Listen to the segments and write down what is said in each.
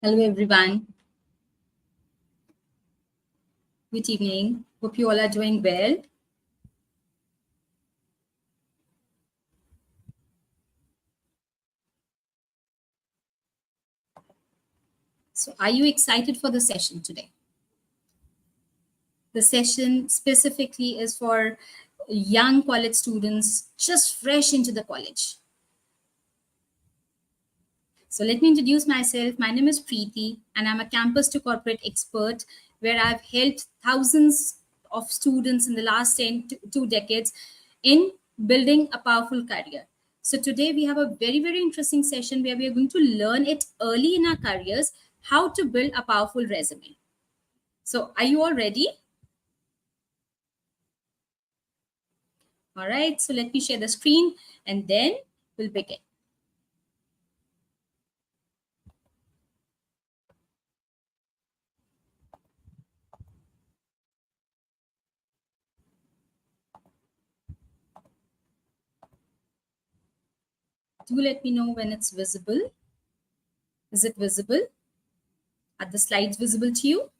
Hello, everyone. Good evening. Hope you all are doing well. So, are you excited for the session today? The session specifically is for young college students just fresh into the college. So, let me introduce myself. My name is Preeti, and I'm a campus to corporate expert where I've helped thousands of students in the last 2 decades in building a powerful career. So, today we have a very, very interesting session where we are going to learn it early in our careers how to build a powerful resume. So, are you all ready? All right. So, let me share the screen and then we'll begin. Do let me know when it's visible. Is it visible? Are the slides visible to you?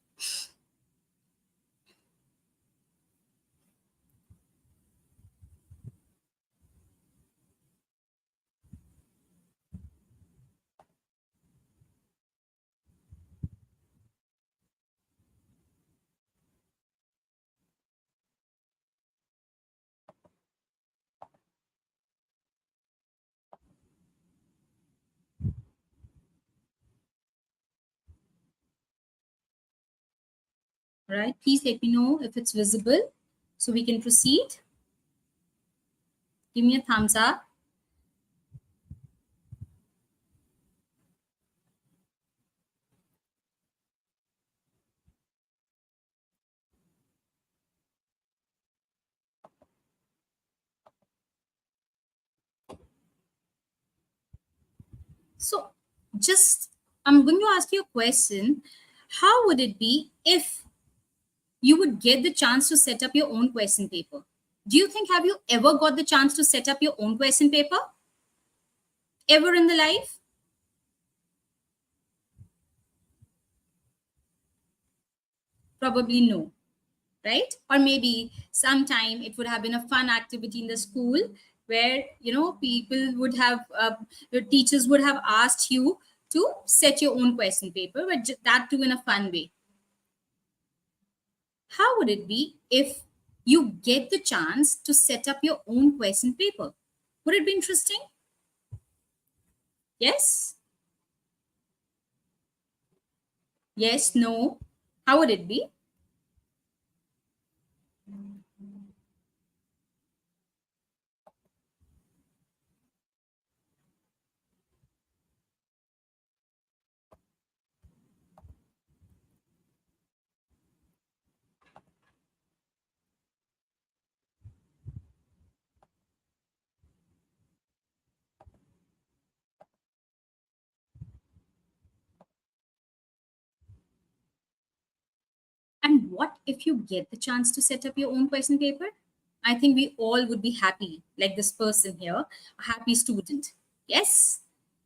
All right, please let me know if it's visible so we can proceed. Give me a thumbs up. So just, I'm going to ask you a question. How would it be if you would get the chance to set up your own question paper? Do you think, have you ever got the chance to set up your own question paper? Ever in the life? Probably no, right? Or maybe sometime it would have been a fun activity in the school where people would have your teachers would have asked you to set your own question paper, but that too in a fun way. How would it be if you get the chance to set up your own question paper? Would it be interesting? Yes? Yes? No? How would it be? And what if you get the chance to set up your own question paper? I think we all would be happy, like this person here, a happy student. Yes?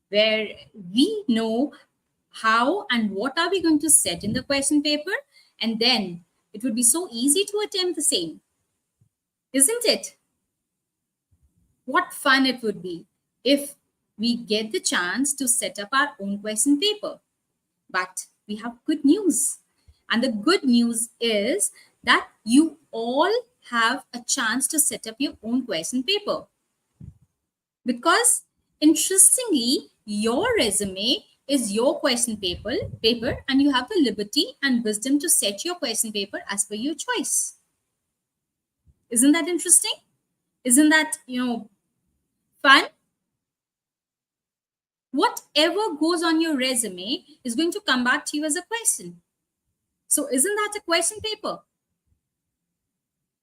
Where we know how and what are we going to set in the question paper, and then it would be so easy to attempt the same. Isn't it? What fun it would be if we get the chance to set up our own question paper. But we have good news. And the good news is that you all have a chance to set up your own question paper. Because interestingly, your resume is your question paper, and you have the liberty and wisdom to set your question paper as per your choice. Isn't that interesting? Isn't that, fun? Whatever goes on your resume is going to come back to you as a question. So isn't that a question paper?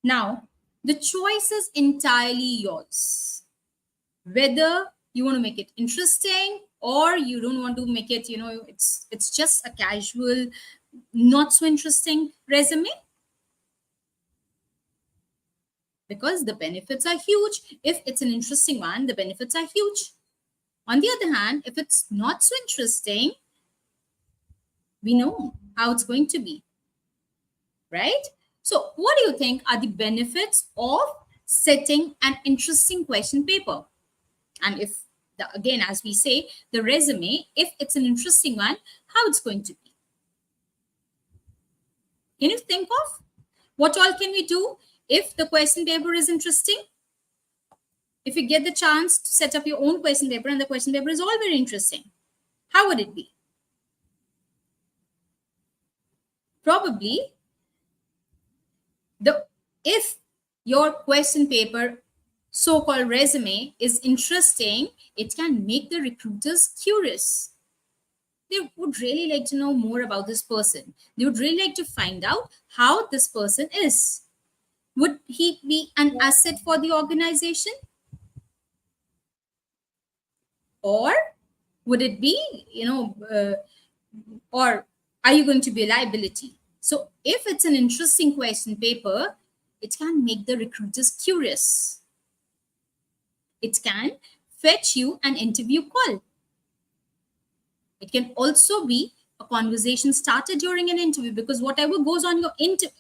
Now, the choice is entirely yours. Whether you want to make it interesting or you don't want to make it, it's just a casual, not so interesting resume. Because the benefits are huge. If it's an interesting one, the benefits are huge. On the other hand, if it's not so interesting, We know how it's going to be, right? So, what do you think are the benefits of setting an interesting question paper? And if, again, as we say, the resume, if it's an interesting one, how it's going to be? Can you think of what all can we do if the question paper is interesting? If you get the chance to set up your own question paper and the question paper is all very interesting, how would it be? Probably the if your question paper, so-called resume, is interesting, it can make the recruiters curious. They would really like to know more about this person. They would really like to find out how this person is. Would he be an asset for the organization? Or would it be, or are you going to be a liability? So if it's an interesting question paper, it can make the recruiters curious. It can fetch you an interview call. It can also be a conversation started during an interview, because whatever goes on your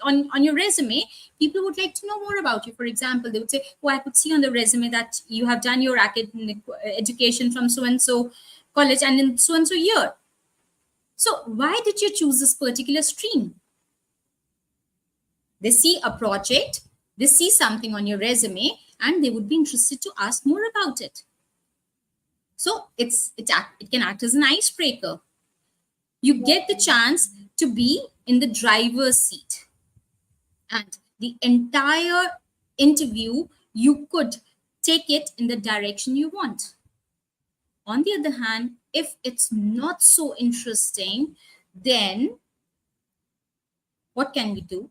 on your resume, people would like to know more about you. For example, they would say, oh, I could see on the resume that you have done your academic education from so and so college and in so and so year. So why did you choose this particular stream? They see a project, they see something on your resume, and they would be interested to ask more about it. So it can act as an icebreaker. You get the chance to be in the driver's seat, and the entire interview, you could take it in the direction you want. On the other hand, if it's not so interesting, then what can we do?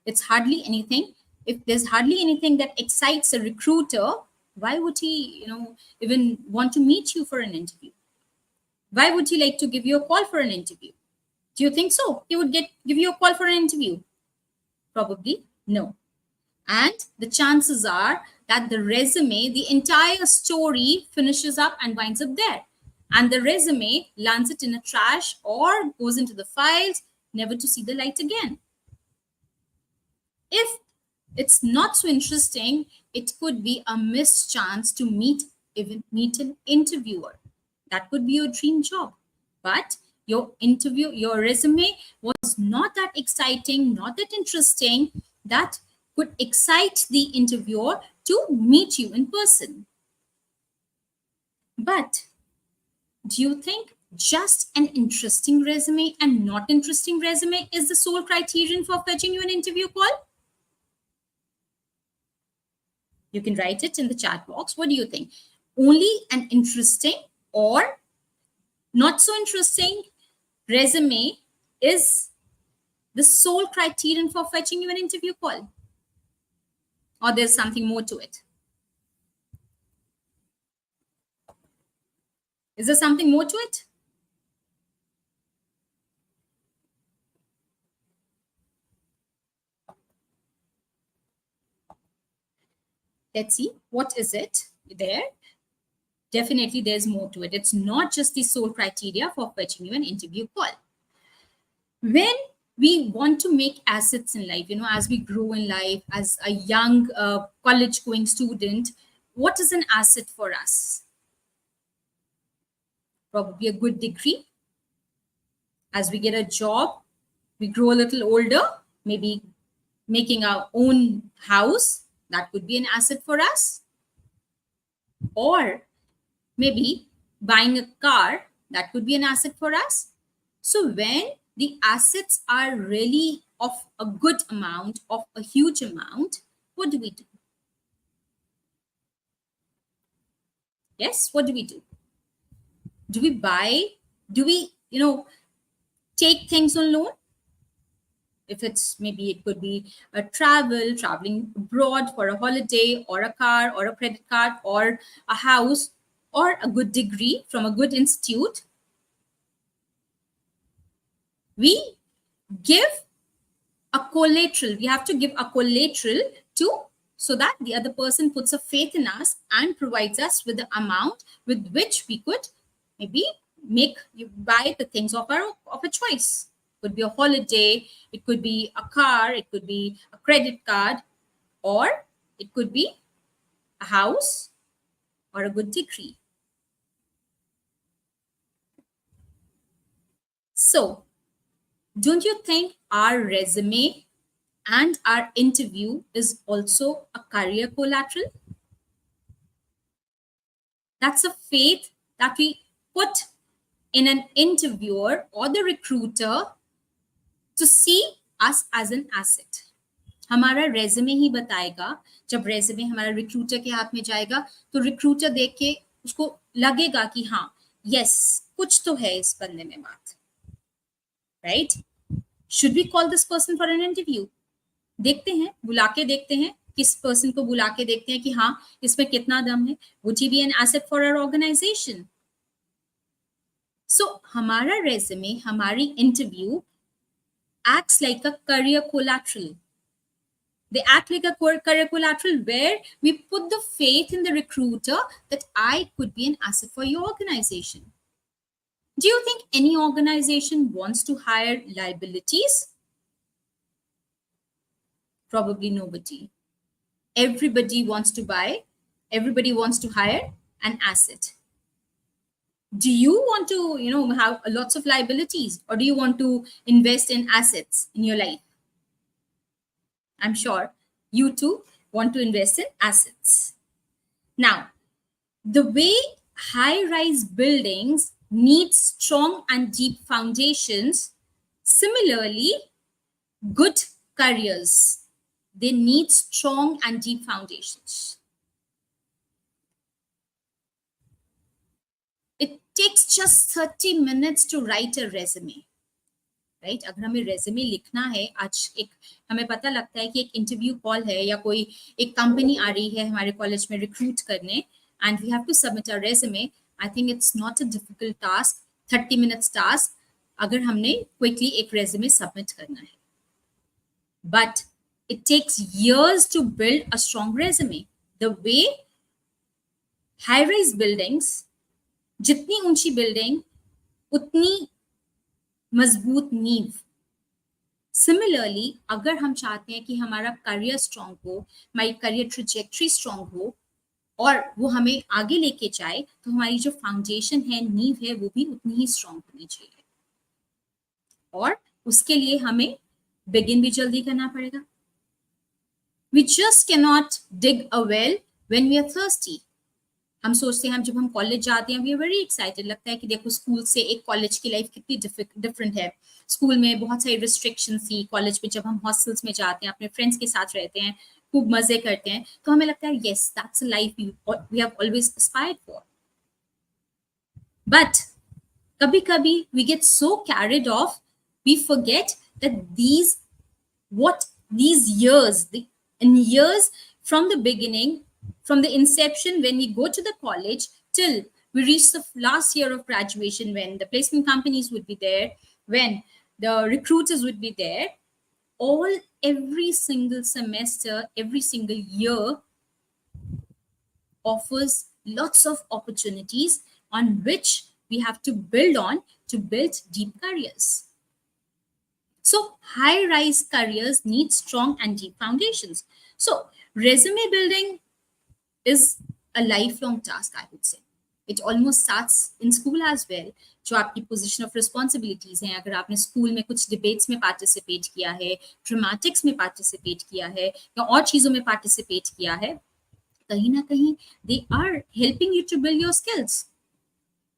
It's hardly anything. If there's hardly anything that excites a recruiter, why would he, even want to meet you for an interview? Why would he like to give you a call for an interview? Do you think so? He would give you a call for an interview? Probably no. And the chances are that the resume, the entire story finishes up and winds up there. And the resume lands it in a trash or goes into the files, never to see the light again. If it's not so interesting, it could be a missed chance to meet an interviewer. That could be your dream job. But your resume was not that exciting, not that interesting, that could excite the interviewer to meet you in person. But do you think just an interesting resume and not interesting resume is the sole criterion for fetching you an interview call? You can write it in the chat box. What do you think? Only an interesting or not so interesting resume is the sole criterion for fetching you an interview call? Or there's something more to it? Is there something more to it? Let's see. What is it there? Definitely there's more to it. It's not just the sole criteria for fetching you an interview call. When we want to make assets in life, as we grow in life, as a young college going student, what is an asset for us? Probably a good degree. As we get a job, we grow a little older, maybe making our own house, that could be an asset for us. Or maybe buying a car, that could be an asset for us. So when the assets are really of a good amount, of a huge amount, what do we do? Yes, what do we do? Do we buy? Do we, take things on loan? If it's, maybe it could be a traveling abroad for a holiday, or a car, or a credit card, or a house, or a good degree from a good institute. We give a collateral. We have to give a collateral so that the other person puts a faith in us and provides us with the amount with which we could maybe you buy the things of a choice. It could be a holiday, it could be a car, it could be a credit card, or it could be a house or a good degree. So, don't you think our resume and our interview is also a career collateral? That's a faith that we put in an interviewer or the recruiter to see us as an asset. हमारा resume ही बताएगा, जब resume हमारा recruiter के हाथ में जाएगा तो recruiter देख के उसको लगेगा कि हाँ, यस, कुछ तो है इस बंदे में बात, right? Should we call this person for an interview? देखते हैं, बुला के देखते हैं, किस पर्सन को बुला के देखते हैं कि हाँ, इसमें कितना दम है, would he be an asset for our organisation? So हमारा रेज्यूमे, हमारी interview acts like a career collateral. They act like a career collateral where we put the faith in the recruiter that I could be an asset for your organization. Do you think any organization wants to hire liabilities? Probably nobody. Everybody wants to hire an asset. Do you want to, have lots of liabilities, or do you want to invest in assets in your life? I'm sure you too want to invest in assets. Now, the way high-rise buildings need strong and deep foundations, similarly, good careers, they need strong and deep foundations. It takes just 30 minutes to write a resume. Right? अगर हमें resume लिखना है, आज हमें पता लगता है कि एक इंटरव्यू कॉल है या कोई एक कंपनी आ रही है हमारे कॉलेज में रिक्रूट करने, and we have to submit a resume, I think it's not a difficult task, 30 minutes task, अगर हमने क्विकली एक रेज्यूमे सबमिट करना है. But it takes years to build a strong resume. The way high-rise buildings, जितनी ऊंची building उतनी मजबूत नींव. सिमिलरली, अगर हम चाहते हैं कि हमारा करियर स्ट्रांग हो, हमारी करियर ट्रेजेक्टरी स्ट्रांग हो और वो हमें आगे लेके जाए, तो हमारी जो फाउंडेशन है, नींव है, वो भी उतनी ही स्ट्रांग होनी चाहिए. और उसके लिए हमें बिगिन भी जल्दी करना पड़ेगा. We just cannot dig a well when we are thirsty. हम सोचते हैं, हम जब हम कॉलेज जाते हैं, वी आर वेरी एक्साइटेड, लगता है कि देखो स्कूल से एक कॉलेज की लाइफ कितनी डिफरेंट है. स्कूल में बहुत सारी रिस्ट्रिक्शन थी, कॉलेज में जब हम हॉस्टल्स में जाते हैं, अपने फ्रेंड्स के साथ रहते हैं, खूब मजे करते हैं, तो हमें लगता है yes, that's a life we have always aspired for. But कभी कभी we get so carried off, we forget that these years, years from the beginning, from the inception, when we go to the college till we reach the last year of graduation, when the placement companies would be there, when the recruiters would be there, every single semester, every single year offers lots of opportunities on which we have to build on to build deep careers. So high-rise careers need strong and deep foundations. So resume building is a lifelong task, I would say. It almost starts in school as well. जो आपकी position of responsibilities हैं, अगर आपने school में कुछ debates में participate किया है, ड्रामेटिक्स में पार्टिसिपेट किया है, या और चीज़ों में पार्टिसिपेट किया है, कहीं ना कहीं they are helping you to build your skills.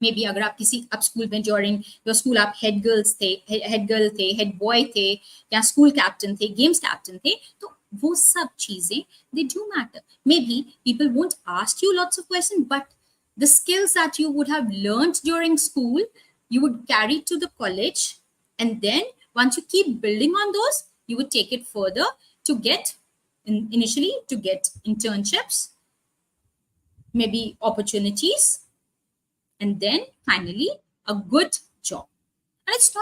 Maybe अगर आप स्कूल में ड्यूरिंग योर स्कूल आप हेड गर्ल थे, हेड बॉय थे, या स्कूल कैप्टन थे, गेम्स कैप्टन थे, तो वो सब चीजें, they do matter. Maybe people won't ask you lots of questions, but the skills that you would have learned during school, you would carry to the college, and then once you keep building on those, you would take it further to get initially to get internships, maybe opportunities, and then finally a good job. And it's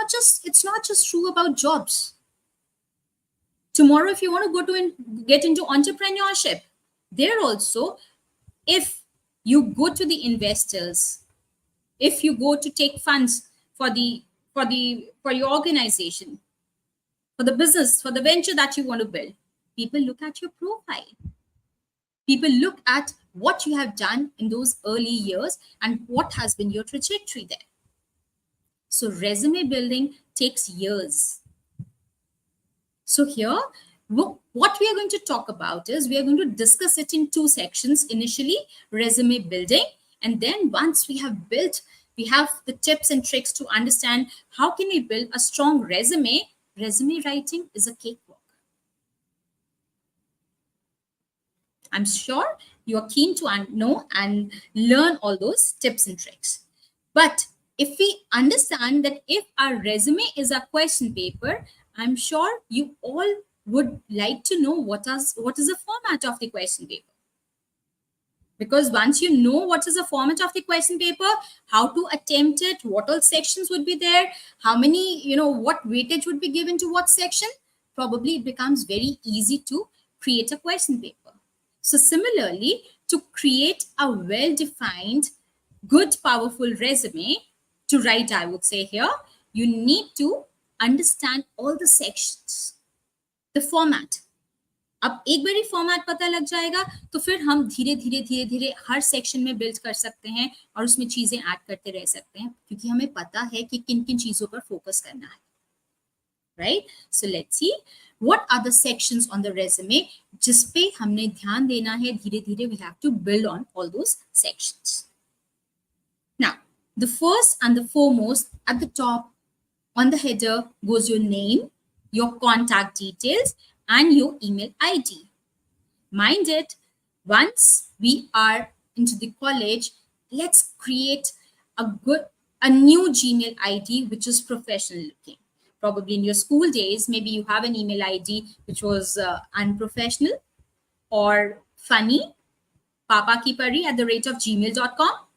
not just true about jobs. Tomorrow, if you want to go to get into entrepreneurship, there also, if you go to the investors, if you go to take funds for your organization, for the business, for the venture that you want to build, people look at your profile. People look at what you have done in those early years and what has been your trajectory there. So resume building takes years. So here, what we are going to talk about is we are going to discuss it in two sections. Initially, resume building. And then once we have built, we have the tips and tricks to understand how can we build a strong resume. Resume writing is a cakewalk. I'm sure you are keen to know and learn all those tips and tricks. But if we understand that if our resume is a question paper, I'm sure you all would like to know what is the format of the question paper. Because once you know what is the format of the question paper, how to attempt it, what all sections would be there, how many, what weightage would be given to what section, probably it becomes very easy to create a question paper. So similarly, to create a well-defined, good, powerful resume to write, I would say here, you need to understand all the sections, the format. अब एक बारी format पता लग जाएगा तो फिर हम धीरे धीरे हर सेक्शन में बिल्ड कर सकते हैं और उसमें चीजें ऐड करते रह सकते हैं क्योंकि हमें पता है कि किन किन चीजों पर फोकस करना है. Right? So let's see what are the sections on the resume जिस पे हमने ध्यान देना है. धीरे धीरे we have to build on all those sections. Now, the first and the foremost at the top on the header goes your name, your contact details, and your email ID. Mind it, once we are into the college, let's create a new Gmail ID which is professional looking. Probably in your school days, maybe you have an email ID which was unprofessional or funny, papakipari@gmail.com.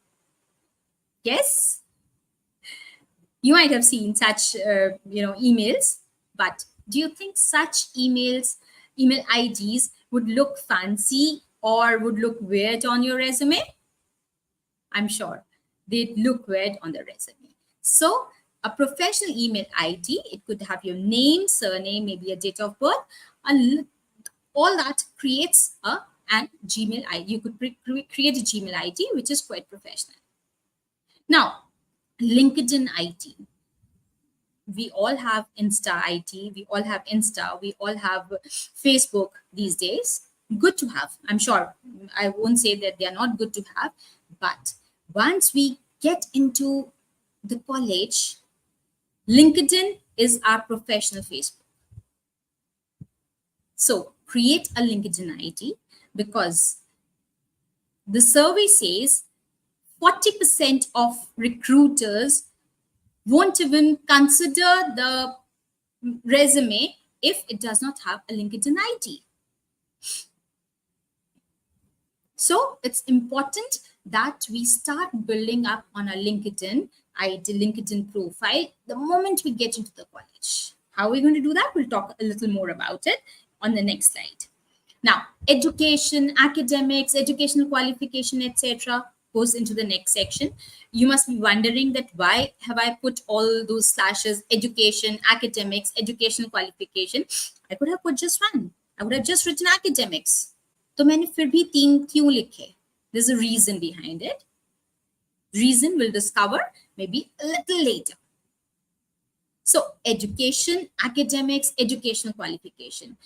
Yes, you might have seen such emails, but do you think such email IDs would look fancy or would look weird on your resume? I'm sure they'd look weird on the resume. So a professional email ID, it could have your name, surname, maybe a date of birth, and all that creates an Gmail ID. You could create a Gmail ID, which is quite professional. Now, LinkedIn ID. We all have Insta ID, we all have Insta, we all have Facebook these days. Good to have, I'm sure. I won't say that they are not good to have, but once we get into the college, LinkedIn is our professional Facebook. So create a LinkedIn ID because the survey says 40% of recruiters won't even consider the resume if it does not have a LinkedIn ID. So it's important that we start building up on a LinkedIn ID, LinkedIn profile the moment we get into the college. How are we going to do that? We'll talk a little more about it on the next slide. Now, education, academics, educational qualification, etc. goes into the next section. You must be wondering that why have I put all those slashes, education, academics, educational qualification? I could have put just one. I would have just written academics. तो मैंने फिर भी 3 क्यों लिखे? There's a reason behind it. Reason we'll discover maybe a little later. So education, academics, educational qualification.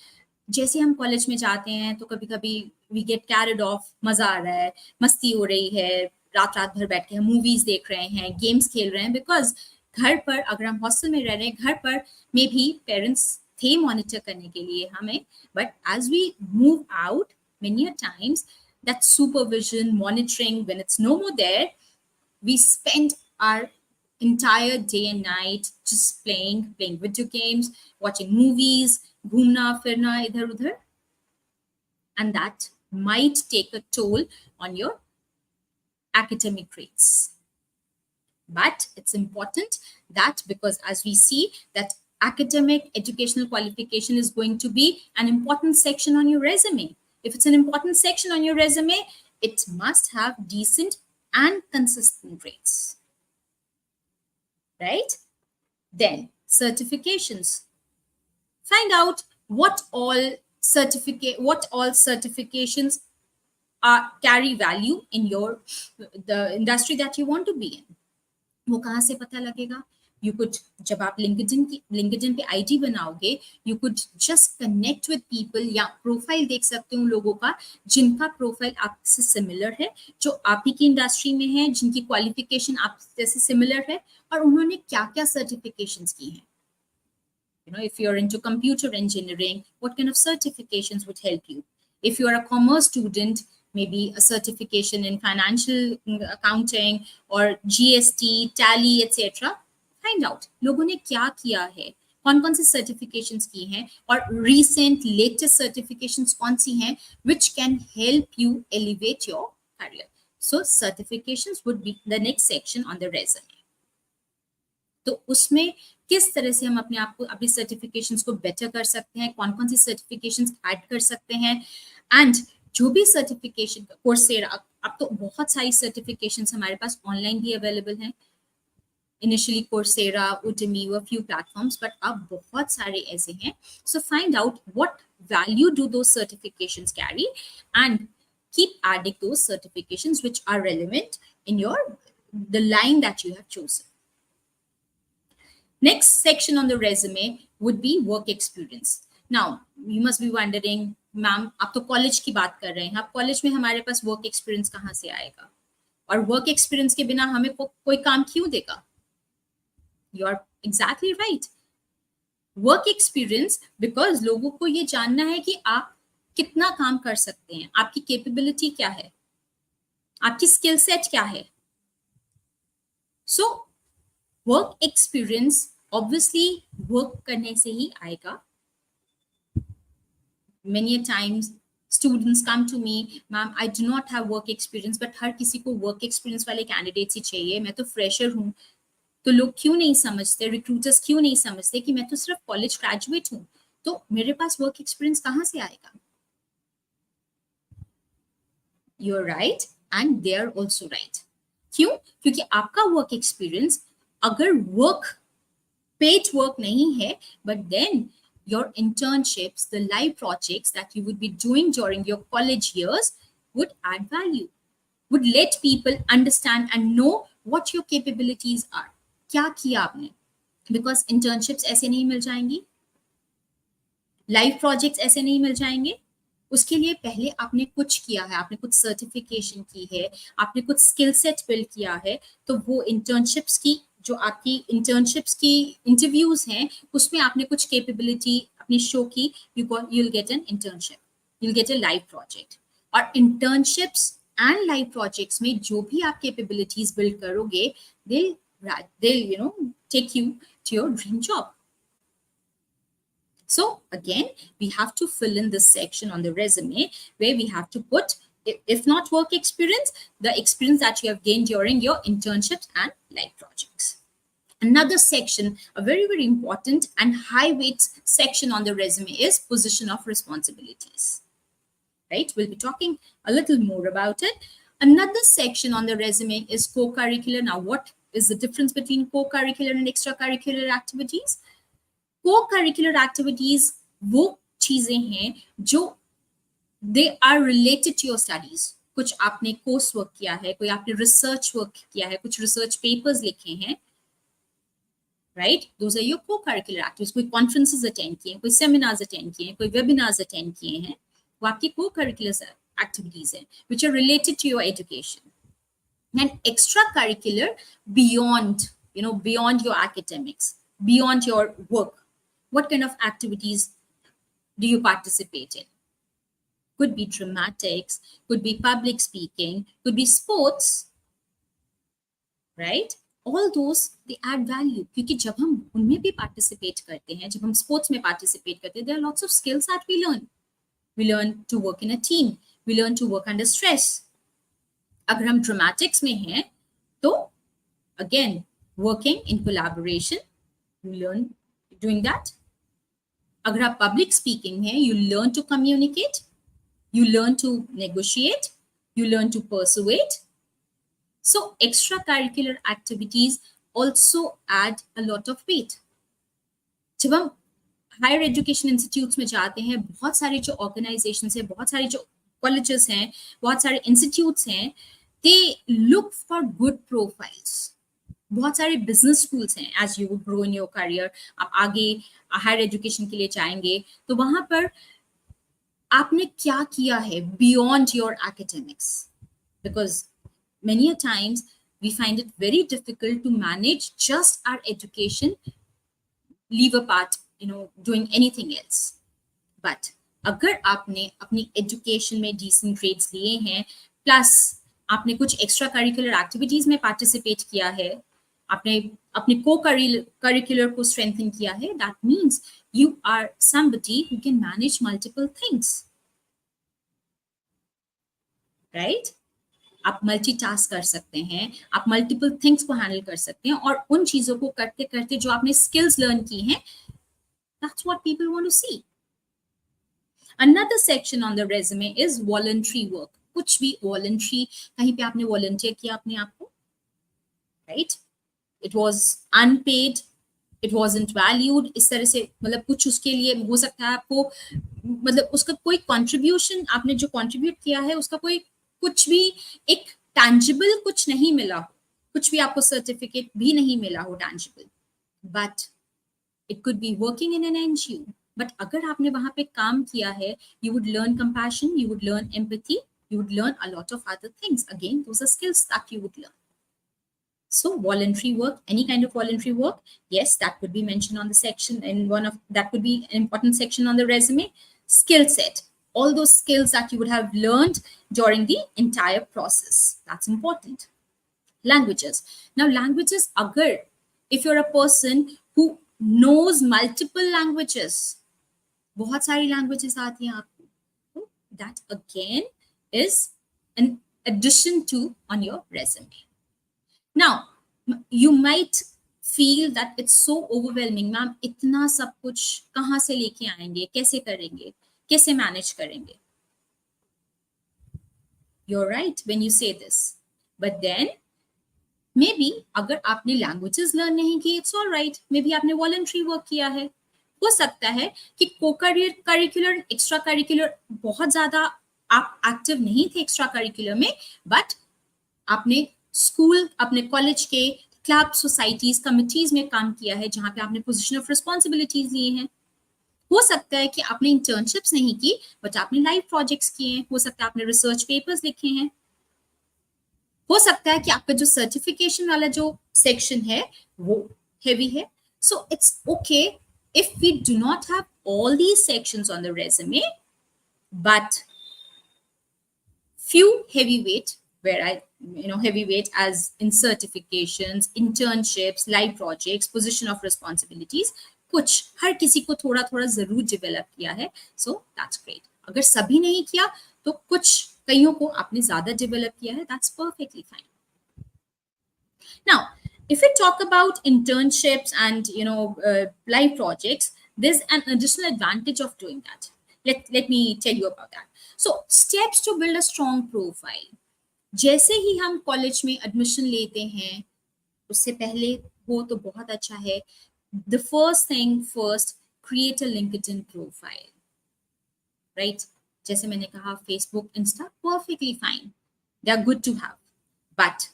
जैसे हम college में जाते हैं तो कभी कभी वी गेट कैरिड ऑफ, मजा आ रहा है, मस्ती हो रही है, रात भर बैठ के हम मूवीज देख रहे हैं, गेम्स खेल रहे हैं, बिकॉज घर पर अगर हम हॉस्टल में रह रहे हैं, घर पर में भी पेरेंट्स थे मॉनिटर करने के लिए हमें, but as we move out many a times that supervision, monitoring, when it's no more there, we spend our entire day and night just playing video games, watching movies, घूमना फिरना इधर उधर, and that might take a toll on your academic grades. But it's important that, because as we see that academic educational qualification is going to be an important section on your resume. If it's an important section on your resume, it must have decent and consistent grades. right? Then certifications. Find out what all certifications carry value in the industry that you want to be in. वो कहाँ से पता लगेगा? You could, जब आप LinkedIn पे ID बनाओगे, you could just connect with people या प्रोफाइल देख सकते हो उन लोगों का जिनका प्रोफाइल आपसे सिमिलर है, जो आप ही की इंडस्ट्री में है, जिनकी क्वालिफिकेशन आप जैसे सिमिलर है और उन्होंने क्या-क्या सर्टिफिकेशंस की हैं. You know, if you're into computer engineering, what kind of certifications would help you? If you're a commerce student, maybe a certification in financial accounting or GST, tally, etc. Find out लोगों ने क्या किया है, कौन-कौन सी certifications की हैं और recent latest certifications कौन सी हैं which can help you elevate your career. So certifications would be the next section on the resume. तो उसमें किस तरह से हम अपने आप को अपनी सर्टिफिकेशंस को बेटर कर सकते हैं, कौन-कौन सी सर्टिफिकेशंस ऐड कर सकते हैं, एंड जो भी सर्टिफिकेशन कोर्सेरा, अब तो बहुत सारी सर्टिफिकेशंस हमारे पास ऑनलाइन भी अवेलेबल हैं. Initially Coursera, Udemy were few platforms, but अब बहुत सारे ऐसे हैं. So find out what value do those certifications carry and keep adding those certifications which are relevant in the line that you have chosen. Next section on the resume would be work experience. Now, you must be wondering, ma'am, आप तो college की बात कर रहे हैं, अब college में हमारे पास वर्क एक्सपीरियंस कहाँ से आएगा और वर्क एक्सपीरियंस के बिना हमें कोई काम क्यों देगा? You are exactly right. Work experience because लोगों को ये जानना है कि आप कितना काम कर सकते हैं, आपकी कैपेबिलिटी क्या है, आपकी स्किल सेट क्या है. So work experience obviously work करने से ही आएगा. Many a times students come to me, ma'am, I do not have work experience, but हर किसी को work experience वाले candidates ही चाहिए, मैं तो fresher हूँ. तो लोग क्यों नहीं समझते, रिक्रूटर्स क्यों नहीं समझते कि मैं तो सिर्फ कॉलेज ग्रेजुएट हूँ, तो मेरे पास वर्क एक्सपीरियंस कहाँ से आएगा? You are right and they are also right. क्यों? क्योंकि आपका वर्क एक्सपीरियंस अगर पेड वर्क नहीं है, but then your internships, the live projects that you would be doing during your college years would add value, would let people understand and know what your capabilities are. क्या किया आपने? Because internships ऐसे नहीं मिल जाएंगी, live projects ऐसे नहीं मिल जाएंगे. उसके लिए पहले आपने कुछ किया है, आपने कुछ सर्टिफिकेशन की है, आपने कुछ स्किल सेट बिल्ड किया है. तो वो इंटर्नशिप्स की जो आपकी इंटर्नशिप्स की इंटरव्यूज हैं, उसमें आपने कुछ कैपेबिलिटी अपनी शो की, you will get an internship, you will get a live project. और इंटर्नशिप्स एंड लाइव प्रोजेक्ट्स में जो भी आप कैपेबिलिटीज बिल्ड करोगे, they'll take you to your dream job. So again, we have to fill in this section on the resume where we have to put, if not work experience, the experience that you have gained during your internships and live projects. Another section, a very, very important and high weight section on the resume is position of responsibilities. Right? We'll be talking a little more about it. Another section on the resume is co-curricular. Now, what is the difference between co-curricular and extracurricular activities? Co-curricular activities वो चीजें हैं जो they are related to your studies. कुछ आपने course work किया है, कोई आपने रिसर्च वर्क किया है, कुछ रिसर्च पेपर्स लिखे हैं, right? Those are your co-curricular activities. कोई conferences attend किए हैं, कोई seminars attend किए हैं, कोई webinars attend किए हैं, वो आपकी co-curricular activities हैं, which are related to your education. And extracurricular, beyond your academics, beyond your work. What kind of activities do you participate in? Could be dramatics, could be public speaking, could be sports, right? All those, they add value. क्योंकि जब हम उनमें भी participate करते हैं, जब हम sports में participate करते हैं, there are lots of skills that we learn. We learn to work in a team. We learn to work under stress. अगर हम dramatics में हैं, तो again, working in collaboration, you learn doing that. अगर आप public speaking हैं, you learn to communicate, you learn to negotiate, you learn to persuade. So extracurricular activities also add a lot of weight. जब हम higher education institutes में जाते हैं, बहुत सारे जो ऑर्गेनाइजेशंस हैं, बहुत सारे जो कॉलेजेस हैं, बहुत सारे इंस्टीट्यूट्स हैं, they look for good profiles. बहुत सारे बिजनेस स्कूल्स हैं. As you grow in your career, आप आगे हायर एजुकेशन के लिए जाएंगे, तो वहां पर आपने क्या किया है beyond your academics. Because many a times we find it very difficult to manage just our education, leave apart doing anything else. But अगर आपने अपनी एजुकेशन में डिसेंट ग्रेड्स लिए हैं, प्लस आपने कुछ एक्स्ट्रा करिकुलर एक्टिविटीज में पार्टिसिपेट किया है, आपने अपने को करिकुलर को स्ट्रेंथन किया है, that means you are somebody who can manage multiple things, right? आप मल्टीटास्क कर सकते हैं, आप मल्टीपल थिंग्स को हैंडल कर सकते हैं, और उन चीजों को करते करते जो आपने स्किल्स लर्न की हैं, that's what people want to see. Another section on the resume is voluntary work. कुछ भी voluntary, कहीं पे आपने volunteer किया अपने आप को, right? It was unpaid, it wasn't valued. इस तरह से मतलब कुछ उसके लिए हो सकता है आपको, मतलब उसका कोई contribution, आपने जो contribute किया है उसका कोई कुछ भी एक tangible कुछ नहीं मिला हो, कुछ भी आपको certificate भी नहीं मिला हो tangible, but it could be working in an NGO. But अगर आपने वहां पे काम किया है, you would learn compassion, you would learn empathy, you would learn a lot of other things. Again, those are skills that you would learn. So voluntary work, any kind of voluntary work, yes, that could be mentioned on the section, and that could be an important section on the resume. Skill set, all those skills that you would have learned during the entire process, that's important. Languages. Now languages, agar if you're a person who knows multiple languages, बहुत सारी languages आती हैं आपको, that again is an addition to on your resume. Now you might feel that it's so overwhelming, ma'am इतना सब कुछ कहाँ से लेके आएंगे, कैसे करेंगे, कैसे मैनेज करेंगे. You're right when you say this, but then maybe अगर आपने लैंग्वेजेस लर्न नहीं की, it's all right, may be आपने वॉलंटरी वर्क किया है. हो सकता है कि को करिकुलर एक्स्ट्रा करिकुलर बहुत ज्यादा आप एक्टिव नहीं थे एक्स्ट्रा करिकुलर में, बट आपने स्कूल, अपने कॉलेज के क्लब, सोसाइटीज, कमिटीज में काम किया है, जहां पे आपने पोजीशन ऑफ रिस्पॉन्सिबिलिटीज लिए हैं. हो सकता है कि आपने इंटर्नशिप्स नहीं की, बट आपने लाइव प्रोजेक्ट्स किए हैं. हो सकता है आपने रिसर्च पेपर्स लिखे हैं. हो सकता है कि आपका जो सर्टिफिकेशन वाला जो सेक्शन है वो हेवी है. So it's okay if we do not have all these sections on the resume, but few heavyweight, where heavyweight as in certifications, internships, live projects, position of responsibilities, कुछ हर किसी को थोड़ा थोड़ा जरूर डेवलप किया है. So that's great. अगर सभी नहीं किया तो कुछ कईयों को आपने ज्यादा डेवलप किया है, that's perfectly fine. Now, if we talk about internships and live projects, there's an additional advantage of doing that. Let me tell you about that. So steps to build a strong profile. जैसे ही हम college में admission लेते हैं, उससे पहले हो तो बहुत अच्छा है. The first thing first, create a LinkedIn profile, right? जैसे मैंने कहा, Facebook, Insta, perfectly fine. They are good to have, but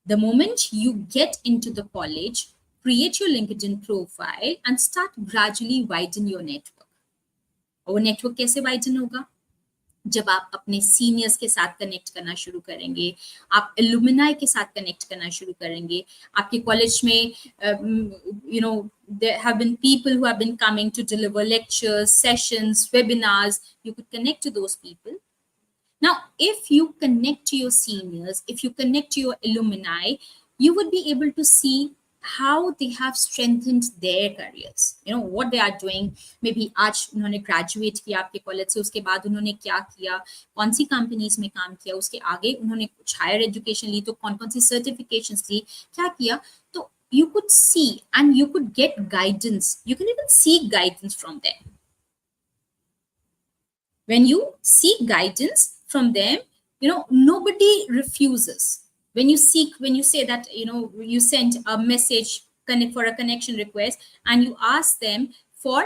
the moment you get into the college, create your LinkedIn profile and start gradually widen your network. और network कैसे widen होगा? जब आप अपने seniors के साथ कनेक्ट करना शुरू करेंगे, आप एलुमिनाई के साथ कनेक्ट करना शुरू करेंगे. आपके कॉलेज में there have been people who have been coming to deliver lectures, sessions, webinars. You could connect to those people. Now, if you connect to your seniors, if you connect to your alumni, you would be able to see how they have strengthened their careers. What they are doing. Maybe आज उन्होंने graduate किया आपके college से, उसके बाद उन्होंने क्या किया, कौन सी कंपनीज में काम किया, उसके आगे उन्होंने कुछ हायर एजुकेशन ली तो कौन कौन सी सर्टिफिकेशंस ली, क्या किया. तो you could see and you could get guidance. You can even seek guidance from them. When you seek guidance from them, nobody refuses when you say that, you send a message connect for a connection request, and you ask them for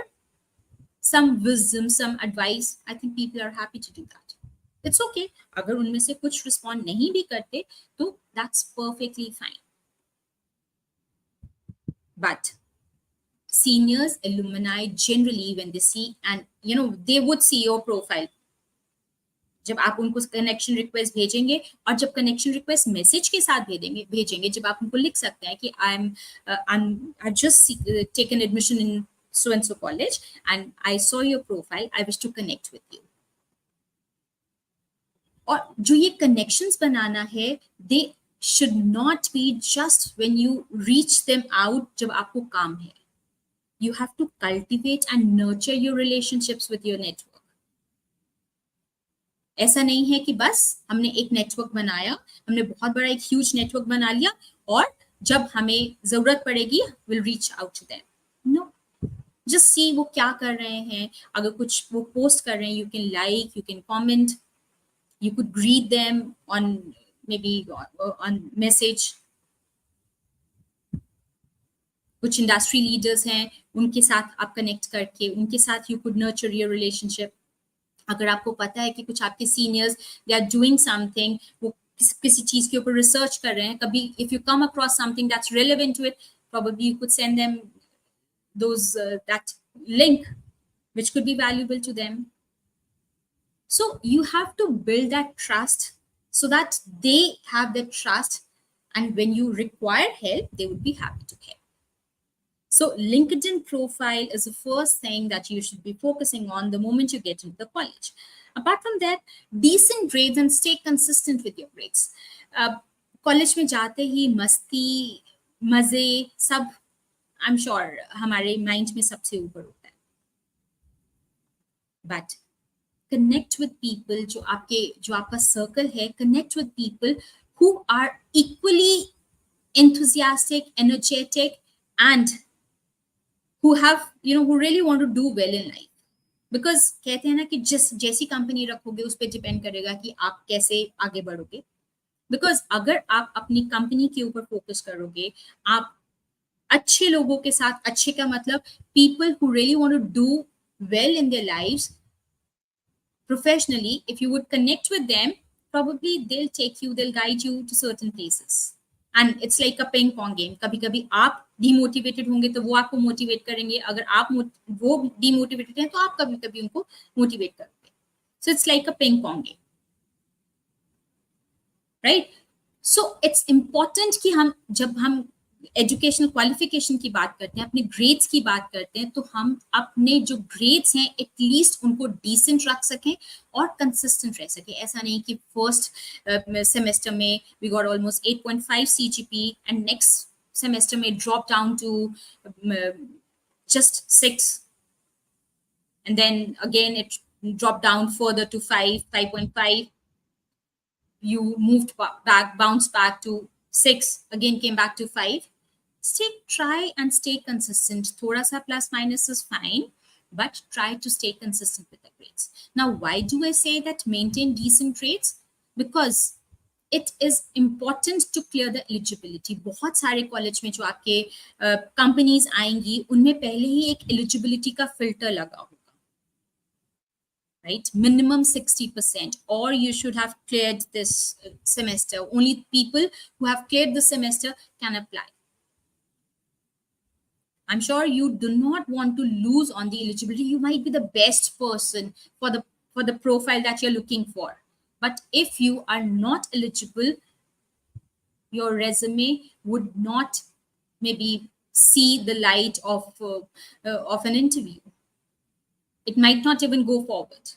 some wisdom, some advice, I think people are happy to do that. It's okay. अगर उनमें से कुछ respond नहीं भी करते, तो that's perfectly fine. But seniors, alumni, generally when they see, and they would see your profile. जब आप उनको कनेक्शन रिक्वेस्ट भेजेंगे, और जब कनेक्शन रिक्वेस्ट मैसेज के साथ भेजेंगे, जब आप उनको लिख सकते हैं कि I just taken admission in so and so college and I saw your profile, I wish to connect with you. और जो ये connections बनाना है, they should not be just when you reach them out जब आपको काम है. You have to cultivate and nurture your relationships with your network. ऐसा नहीं है कि बस हमने एक नेटवर्क बनाया, हमने बहुत बड़ा एक ह्यूज नेटवर्क बना लिया, और जब हमें जरूरत पड़ेगी we'll reach out to them. No. Just see वो क्या कर रहे हैं. अगर कुछ वो पोस्ट कर रहे हैं, you can like, you can comment, you could greet them on maybe on message. कुछ इंडस्ट्री लीडर्स हैं, उनके साथ आप कनेक्ट करके उनके साथ you could nurture your relationship. अगर आपको पता है कि कुछ आपके seniors they are doing something, वो किसी चीज के ऊपर रिसर्च कर रहे हैं, कभी if you come across something that's relevant to it, probably you could send them those that link which could be valuable to them. So you have to build that trust so that they have that trust, and when you require help they would be happy to help. So LinkedIn profile is the first thing that you should be focusing on the moment you get into the college. Apart from that, decent grades and stay consistent with your grades. College में जाते ही मस्ती, मजे सब I'm sure हमारे mind में सबसे ऊपर होता है. But connect with people, जो आपका circle है, connect with people who are equally enthusiastic, energetic, and who have who really want to do well in life. Because कहते हैं ना कि जैसी कंपनी रखोगे उस पे डिपेंड करेगा कि आप कैसे आगे बढ़ोगे. बिकॉज अगर आप अपनी कंपनी के ऊपर फोकस करोगे, आप अच्छे लोगों के साथ, अच्छे का मतलब people who really want to do well in their lives professionally, if you would connect with them, probably they'll guide you to certain places. And it's like a ping pong game. कभी कभी आप demotivated होंगे तो वो आपको motivate करेंगे, अगर आप वो डिमोटिवेटेड हैं तो आप कभी कभी उनको मोटिवेट करोगे. So it's like a ping pong game, right? So it's important कि जब हम एजुकेशनल क्वालिफिकेशन की बात करते हैं, अपने ग्रेड्स की बात करते हैं, तो हम अपने जो ग्रेड्स हैं एटलीस्ट उनको डिसेंट रख सकें और कंसिस्टेंट रह सकें. ऐसा नहीं कि फर्स्ट सेमेस्टर में we got almost 8.5 CGP and next semester may drop down to just 6, and then again it dropped down further to 5.5. You moved back, bounced back to 6, again came back to 5. Try and stay consistent. Thoda sa plus minus is fine, but try to stay consistent with the grades. Now, why do I say that maintain decent grades? Because it is important to clear the eligibility. बहुत सारे college में जो आपके companies आएंगी, उनमें पहले ही एक eligibility का फिल्टर लगा होगा, right? Minimum 60%, or you should have cleared this semester. Only people who have cleared the semester can apply. I'm sure you do not want to lose on the eligibility. You might be the best person for the profile that you're looking for. But if you are not eligible, your resume would not maybe see the light of an interview. It might not even go forward.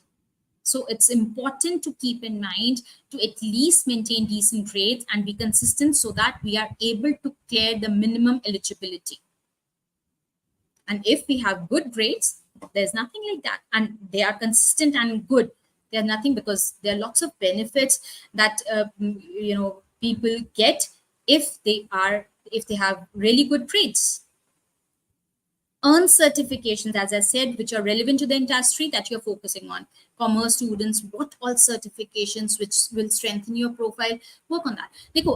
So it's important to keep in mind to at least maintain decent grades and be consistent so that we are able to clear the minimum eligibility. And if we have good grades, there's nothing like that, and they are consistent and good, there's nothing, because there are lots of benefits that people get if they have really good grades. Earn certifications, as I said, which are relevant to the industry that you're focusing on. Commerce students, what all certifications which will strengthen your profile, work on that. देखो,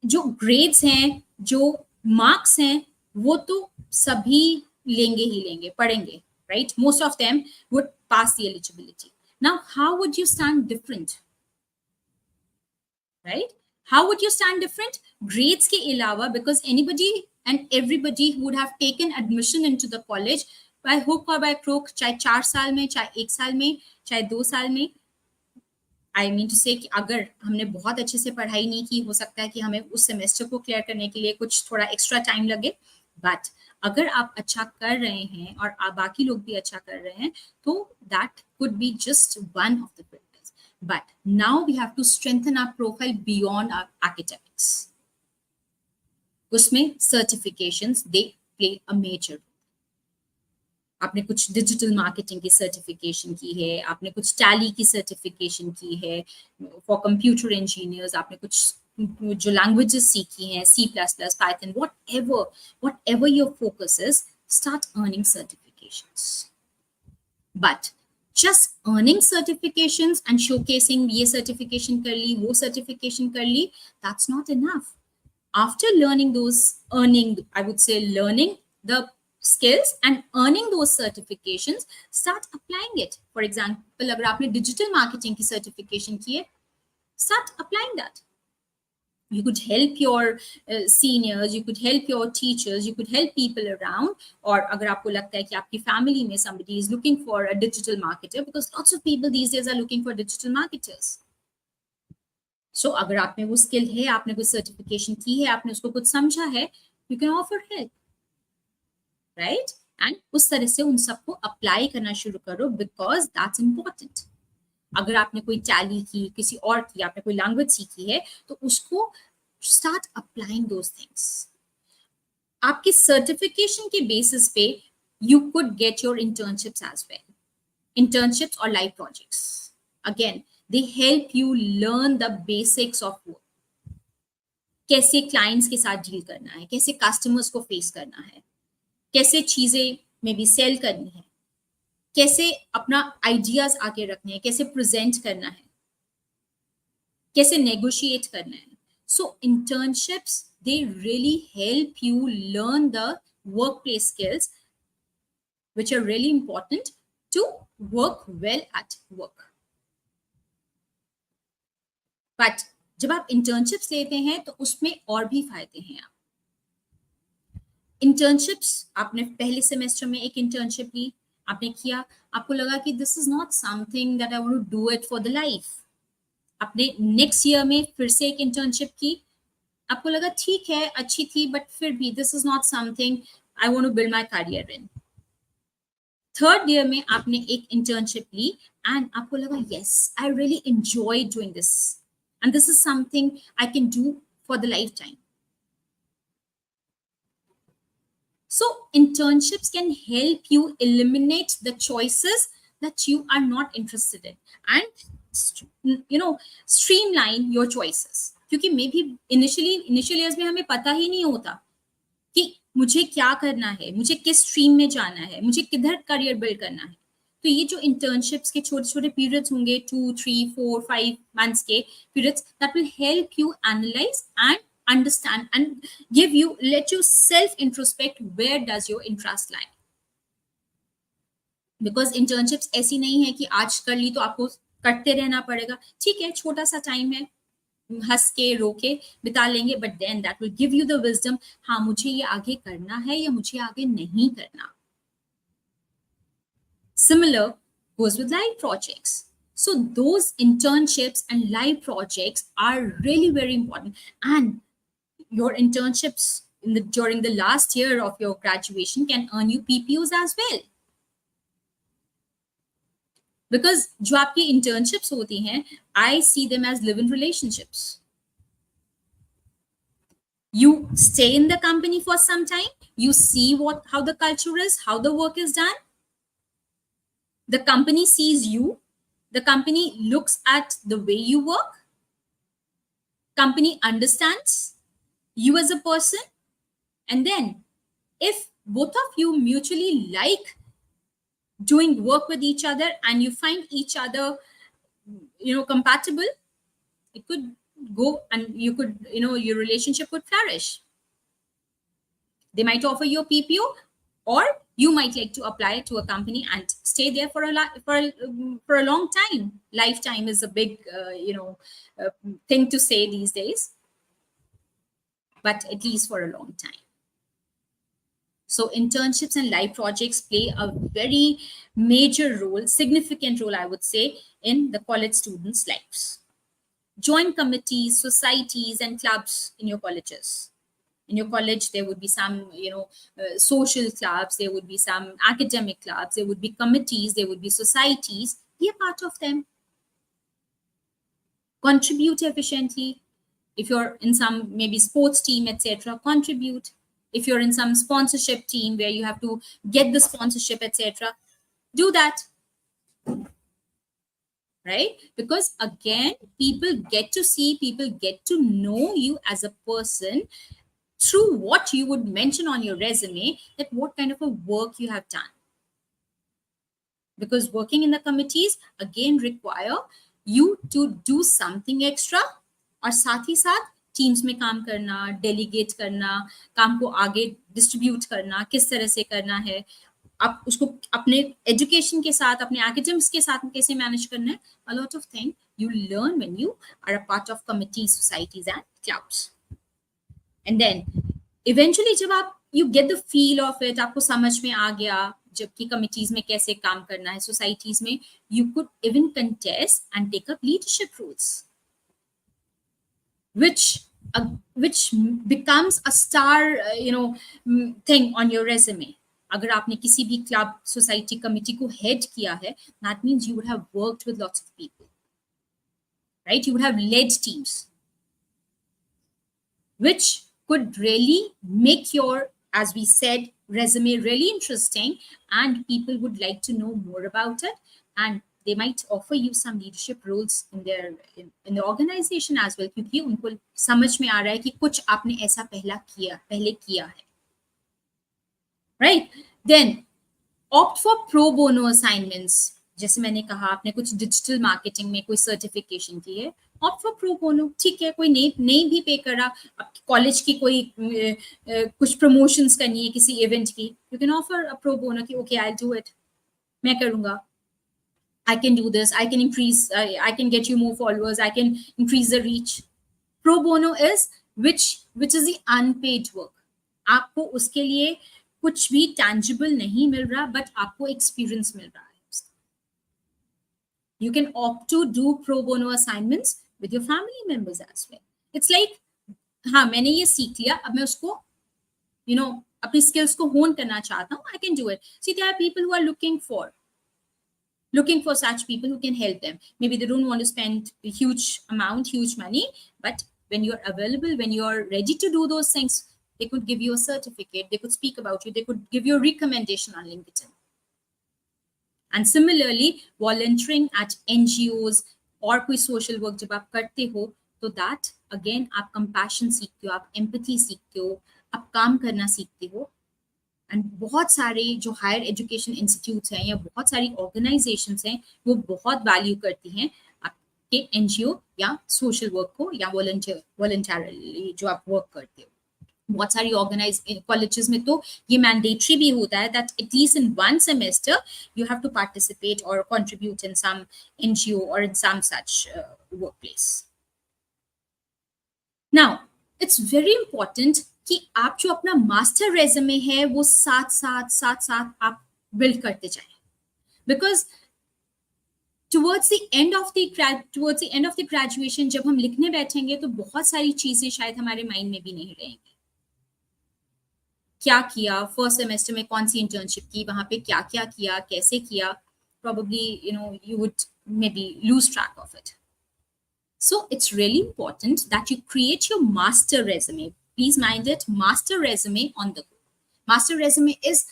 जो grades हैं, जो marks हैं, वो तो सभी लेंगे ही लेंगे, पढ़ेंगे, right? Most of them would pass the eligibility. Now, how would you stand different? Right? How would you stand different? Grades के अलावा, because anybody and everybody who would have taken admission into the college by hook or by crook, चाहे 4 साल में, चाहे 1 साल में, चाहे 2 साल में, आई मीन टू से कि अगर हमने बहुत अच्छे से पढ़ाई नहीं की, हो सकता है कि हमें उस सेमेस्टर को क्लियर करने के लिए कुछ थोड़ा एक्स्ट्रा टाइम लगे, बट अगर आप अच्छा कर रहे हैं और आप बाकी लोग भी अच्छा कर रहे हैं, तो that could be just one of the factors. But now we have to strengthen our profile beyond our academics. उसमें certifications they play a major. आपने कुछ डिजिटल मार्केटिंग की सर्टिफिकेशन की है, आपने कुछ टैली की सर्टिफिकेशन की है फॉर कंप्यूटर इंजीनियर्स, आपने कुछ जो लैंग्वेजेस सीखी हैं, C++, Python, whatever your focus is, start earning certifications. But just earning certifications and showcasing ये certification कर ली, वो certification कर ली, that's not enough. After learning those, learning the skills and earning those certifications, start applying it. For example, अगर आपने digital marketing की certification की है, start applying that. You could help your seniors, you could help your teachers, you could help people around. और अगर आपको लगता है कि आपकी family में somebody is looking for a digital marketer, because lots of people these days are looking for digital marketers. So अगर आप में वो स्किल है, आपने कुछ सर्टिफिकेशन की है, आपने उसको कुछ समझा है, you can offer help, right? And उस तरह से उन सबको अप्लाई करना शुरू करो, because that's important. अगर आपने कोई टैली की, किसी और की, आपने कोई लैंग्वेज सीखी है, तो उसको start applying those things. आपकी सर्टिफिकेशन के बेसिस पे you could get your internships as well. Internships or live projects. Again, they help you learn the basics of work. कैसे क्लाइंट्स के साथ डील करना है, कैसे कस्टमर्स को फेस करना है, कैसे चीजें में भी सेल करनी है, कैसे अपना आइडियाज आगे रखने हैं, कैसे प्रेजेंट करना है, कैसे नेगोशिएट करना है. So internships they really help you learn the workplace skills which are really important to work well at work. But जब आप इंटर्नशिप्स लेते हैं तो उसमें और भी फायदे हैं. आप इंटर्नशिप्स, आपने पहले सेमेस्टर में एक इंटर्नशिप ली, आपने किया, आपको लगा कि this is not something that I want to do it for the life. आपने नेक्स्ट ईयर में फिर से एक इंटर्नशिप की, आपको लगा ठीक है, अच्छी थी, बट फिर भी this is not something I want to build my career in. Third year में आपने एक इंटर्नशिप ली एंड आपको लगा yes, I really enjoy doing this and this is something I can do for the lifetime. So internships can help you eliminate the choices that you are not interested in and streamline your choices. क्योंकि मे भी initial years में हमें पता ही नहीं होता कि मुझे क्या करना है, मुझे किस स्ट्रीम में जाना है, मुझे किधर करियर बिल्ड करना है. तो ये जो इंटर्नशिप्स के छोटे छोटे पीरियड्स होंगे, 2, 3, 4, 5 months के periods, that will help you analyze and understand and let you self introspect where does your interest lie. Because internships ऐसी नहीं है कि आज कर ली तो आपको करते रहना पड़ेगा. ठीक है, छोटा सा टाइम है, हंस के रो के बिता लेंगे, but then that will give you the wisdom, हाँ मुझे ये आगे करना है या मुझे आगे नहीं करना. Similar goes with live projects. So those internships and live projects are really very important. And your internships during the last year of your graduation can earn you PPOs as well. Because जो आपकी internships होती हैं, I see them as live-in relationships. You stay in the company for some time, you see how the culture is, how the work is done. The company sees you, the company looks at the way you work, company understands you as a person, and then if both of you mutually like doing work with each other and you find each other, compatible, it could go and you could, your relationship could flourish. They might offer you a PPO, or you might like to apply to a company and stay there for for a long time. Lifetime is a big, thing to say these days, but at least for a long time. So internships and life projects play a very major role, significant role, I would say, in the college students' lives. Join committees, societies, and clubs in your colleges. In your college, there would be some, social clubs, there would be some academic clubs, there would be committees, there would be societies. Be a part of them. Contribute efficiently. If you're in some maybe sports team, etc., contribute. If you're in some sponsorship team where you have to get the sponsorship, etc., do that. Right? Because again, people get to see, people get to know you as a person through what you would mention on your resume, that what kind of a work you have done. Because working in the committees again require you to do something extra, और साथ ही साथ teams में काम करना, delegate करना, काम को आगे डिस्ट्रीब्यूट करना, किस तरह से करना है, आप उसको अपने एजुकेशन के साथ, अपने एकेडमिक्स के साथ कैसे मैनेज करना है. A lot of things you learn when you are a part of committees, societies and clubs. And then eventually जब आप you get the feel of it, आपको समझ में आ गया जबकि कमिटीज में कैसे काम करना है, सोसाइटीज में, you could even contest and take up leadership roles, which becomes a star, thing on your resume. अगर आपने किसी भी क्लब, सोसाइटी, कमिटी को हेड किया है, that means you would have worked with lots of people, right? You would have led teams, which could really make your, as we said, resume really interesting, and people would like to know more about it, and they might offer you some leadership roles in their in the organization as well, क्योंकि उनको समझ में आ रहा है कि कुछ आपने ऐसा पहले किया है. Right? Then opt for pro bono assignments. जैसे मैंने कहा, आपने कुछ डिजिटल मार्केटिंग में कोई सर्टिफिकेशन की है, ऑप्ट फॉर प्रो बोनो. ठीक है, कोई नहीं भी पे कर रहा, कॉलेज की कोई कुछ प्रमोशंस करनी है किसी इवेंट की, you can offer a pro bono कि ओके, आई डू इट, मैं करूंगा, I can do this, I can increase, I can get you more followers, I can increase the reach. Pro bono is which is the unpaid work. आपको उसके लिए कुछ भी tangible नहीं मिल रहा, but आपको experience मिल रहा है. You can opt to do pro bono assignments with your family members as well. It's like, हाँ, मैंने ये सीख लिया, अब मैं उसको, अपनी skills को hone करना चाहता हूँ, I can do it. See, there are people who are looking for such people who can help them. Maybe they don't want to spend a huge money, but when you're available, when you're ready to do those things, they could give you a certificate, they could speak about you, they could give you a recommendation on LinkedIn. And similarly, volunteering at NGOs और कोई social work जब आप करते हो, तो that again आप compassion सीखते हो, आप empathy सीखते हो, आप काम करना सीखते हो. एंड बहुत सारे जो हायर एजुकेशन इंस्टीट्यूट्स हैं या बहुत सारी ऑर्गेनाइजेशंस हैं, वो बहुत वैल्यू करती हैं आपके एनजीओ या सोशल वर्क को, या वॉलंटियरली जो आप वर्क करते हो. बहुत सारी कॉलेजेस में तो ये मैंडेटरी भी होता है that at least in one semester you have to participate और कंट्रीब्यूट इन सम एनजीओ और in some such workplace. Now it's very important कि आप जो अपना मास्टर रेज्यूमे है वो साथ साथ आप बिल्ड करते जाएं, because towards the end of the graduation जब हम लिखने बैठेंगे तो बहुत सारी चीजें शायद हमारे माइंड में भी नहीं रहेंगी. क्या किया फर्स्ट सेमेस्टर में, कौन सी इंटर्नशिप की, वहां पे क्या क्या किया, कैसे किया, probably you would maybe lose track of it. So it's really important that you create your master resume. Please mind it, master resume on the go. Master resume is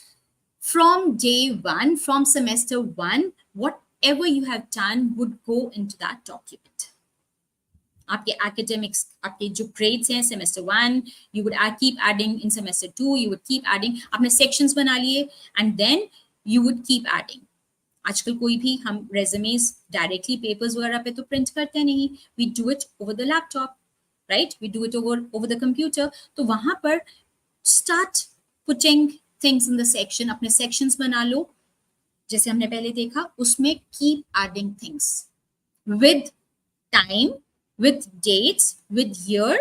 from day one, from semester one, whatever you have done would go into that document. आपके academics, आपके जो grades हैं semester 1, you would keep adding in semester 2, you would keep adding, आपने sections बना लिए and then you would keep adding. आजकल कोई भी हम resumes directly papers वगैरह पे तो print करते नहीं, we do it over the laptop, right? We do it over the computer. तो वहाँ पर start putting things in the section, अपने sections बना लो, जैसे हमने पहले देखा, उसमें keep adding things with time, with dates, with year,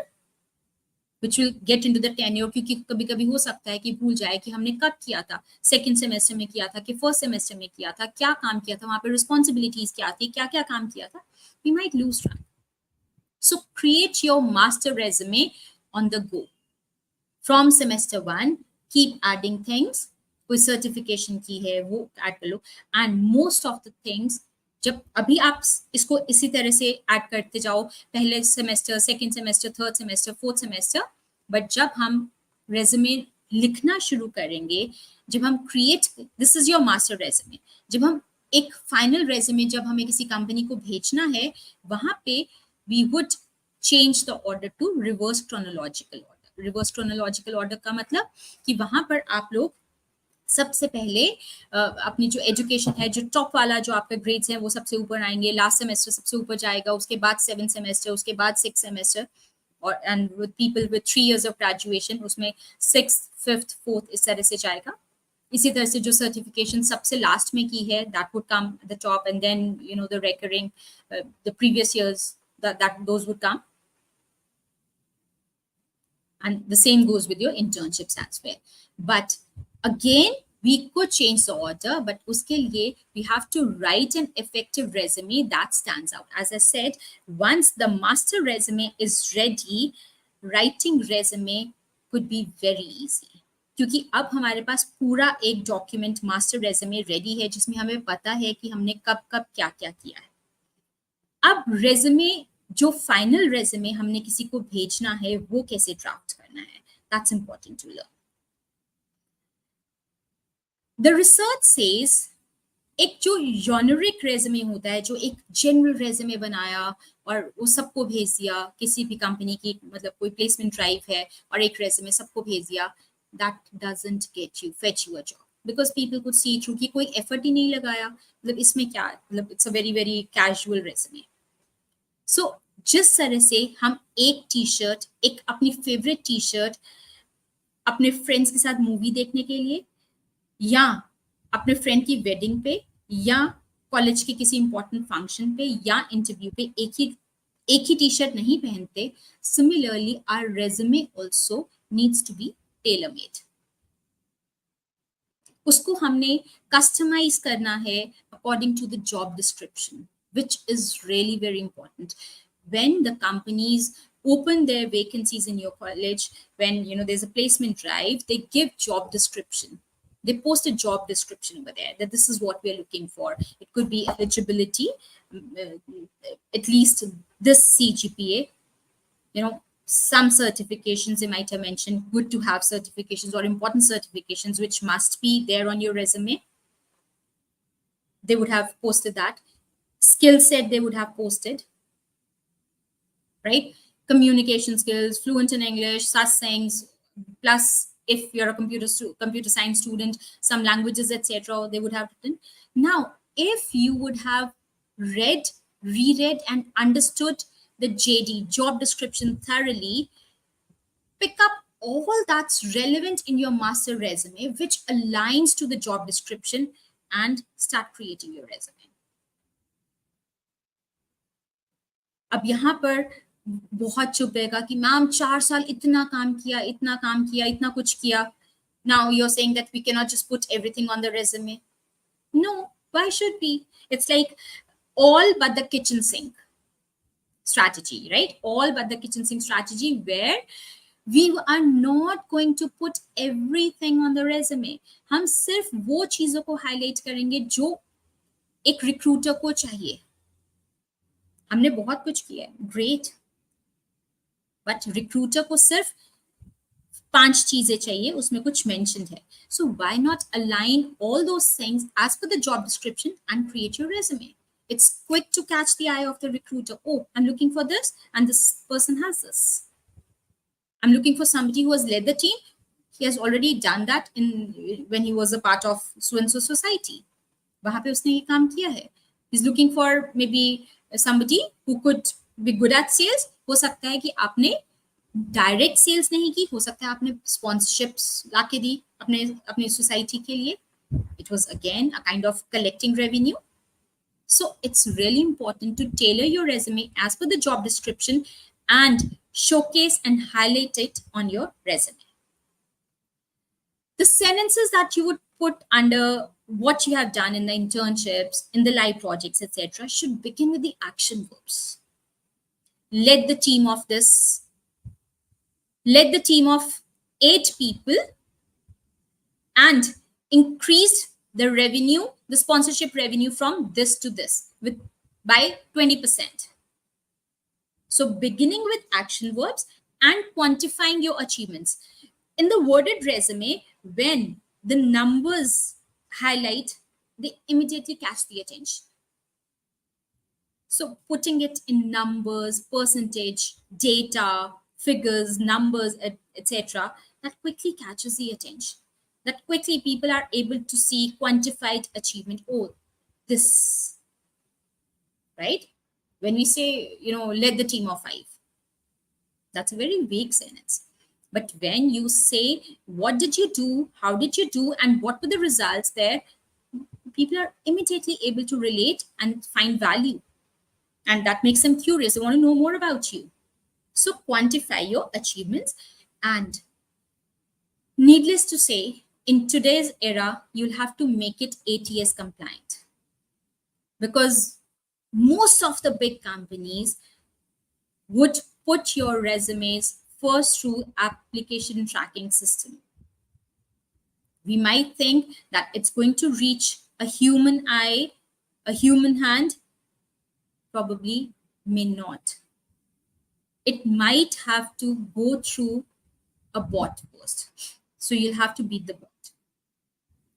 which will get into the tenure, क्योंकि कभी कभी हो सकता है कि भूल जाए कि हमने कब किया था, सेकेंड सेमेस्टर में किया था कि फर्स्ट सेमेस्टर में किया था, क्या काम किया था, वहां पर रिस्पॉन्सिबिलिटीज क्या थी, क्या क्या काम किया था, we might lose track. So create your master resume on the go. From semester 1, keep adding things. कोई सर्टिफिकेशन की है वो ऐड कर लो, and most of the things जब अभी आप इसको इसी तरह से ऐड करते जाओ, पहले semester, second semester, third semester, fourth semester, but जब हम रेज्यूमे लिखना शुरू करेंगे, जब हम create, this is your master resume, जब हम एक फाइनल रेज्यूमे जब हमें किसी कंपनी को भेजना है, वहां पे we would change the order to reverse chronological order. Reverse chronological order का मतलब कि वहां पर आप लोग सबसे पहले अपनी जो एजुकेशन है, जो टॉप वाला जो आपका ग्रेड्स है वो सबसे ऊपर आएंगे, लास्ट सेमेस्टर सबसे ऊपर जाएगा, उसके बाद 7 सेमेस्टर, उसके बाद 6 सेमेस्टर, और and with people with 3 years of graduation उसमें 6th, 5th, 4th इस तरह से जाएगा. इसी तरह से जो सर्टिफिकेशन सबसे लास्ट में की है, that would come at the top, and then you know the recurring the previous years, that those would come. And the same goes with your internships as well. But again, we could change the order, but uske liye we have to write an effective resume that stands out. As I said, once the master resume is ready, writing resume could be very easy. क्योंकि अब हमारे पास पूरा एक document master resume ready है, जिसमें हमें पता है कि हमने कब कब क्या क्या किया है. अब रेज्यूमे, जो फाइनल रेज्यूमे हमने किसी को भेजना है, वो कैसे ड्राफ्ट करना है, that's important to learn. The research says एक जो यूनिक रेज्यूमे होता है, जो एक जनरल रेज्यूमे बनाया और वो सबको भेज दिया, किसी भी कंपनी की मतलब कोई प्लेसमेंट ड्राइव है और एक रेज्यूमे सबको भेज दिया, that doesn't get you fetch you a job, because people could see through कि कोई एफर्ट ही नहीं लगाया, मतलब इसमें क्या, मतलब it's a very very casual resume. So जिस तरह से हम एक टी शर्ट, एक अपनी फेवरेट टी शर्ट अपने फ्रेंड्स के साथ मूवी देखने के लिए, या अपने फ्रेंड की वेडिंग पे, या कॉलेज के किसी इंपॉर्टेंट फंक्शन पे, या इंटरव्यू पे एक ही टी शर्ट नहीं पहनते, similarly our resume also needs to be tailor made. उसको हमने कस्टमाइज करना है according to the job description, which is really very important. When the companies open their vacancies in your college, when you know there's a placement drive, they give job description. They post a job description over there that this is what we are looking for. It could be eligibility, at least this CGPA, you know, some certifications they might have mentioned, good to have certifications or important certifications which must be there on your resume. They would have posted that. Skill set they would have posted, right? Communication skills, fluent in English, such things, plus if you're a computer science student, some languages, etc., they would have written. Now if you would have reread and understood the JD, job description, thoroughly, pick up all that's relevant in your master resume which aligns to the job description and start creating your resume. अब यहाँ पर बहुत चुपेगा कि ma'am 4 साल इतना काम किया, इतना काम किया, इतना कुछ किया. Now you're saying that we cannot just put everything on the resume. No, why should we? It's like all but the kitchen sink strategy, right? All but the kitchen sink strategy, where we are not going to put everything on the resume. हम सिर्फ वो चीजों को highlight करेंगे जो एक recruiter को चाहिए. हमने बहुत कुछ किया है, ग्रेट, बट रिक्रूटर को सिर्फ 5 चीजें चाहिए, उसमें कुछ मेंशन्ड है. So why not align all those things as per the job description and create your resume. It's quick to catch the eye of the recruiter. Oh, I'm looking for this, and this person has this. I'm looking for somebody who has led the team. He has already done that in when he was a part of so and so society. वहाँ पे उसने ये काम किया है. He's looking for maybe somebody who could be good at sales. हो सकता है कि आपने डायरेक्ट सेल्स नहीं की, हो सकता है आपने स्पॉन्सरशिप्स लाके दी अपने अपनी सोसाइटी के लिए. It was again a kind of collecting revenue. So it's really important to tailor your resume as per the job description and showcase and highlight it on your resume. The sentences that you would put under what you have done in the internships, in the live projects, etc., should begin with the action verbs. Led the team of this, led the team of 8 people, and increased the revenue, the sponsorship revenue from this to this by 20%. So beginning with action verbs and quantifying your achievements. In the worded resume, when the numbers highlight, they immediately catch the attention. So putting it in numbers, percentage, data, figures, numbers, etc., that quickly catches the attention. That quickly people are able to see quantified achievement. Oh, this, right? When we say, led the team of 5, that's a very vague sentence. But when you say, what did you do, how did you do, and what were the results there, people are immediately able to relate and find value. And that makes them curious. They want to know more about you. So quantify your achievements. And needless to say, in today's era, you'll have to make it ATS compliant. Because most of the big companies would put your resumes first through application tracking system. We might think that it's going to reach a human eye, a human hand. Probably may not. It might have to go through a bot first. So you'll have to beat the bot,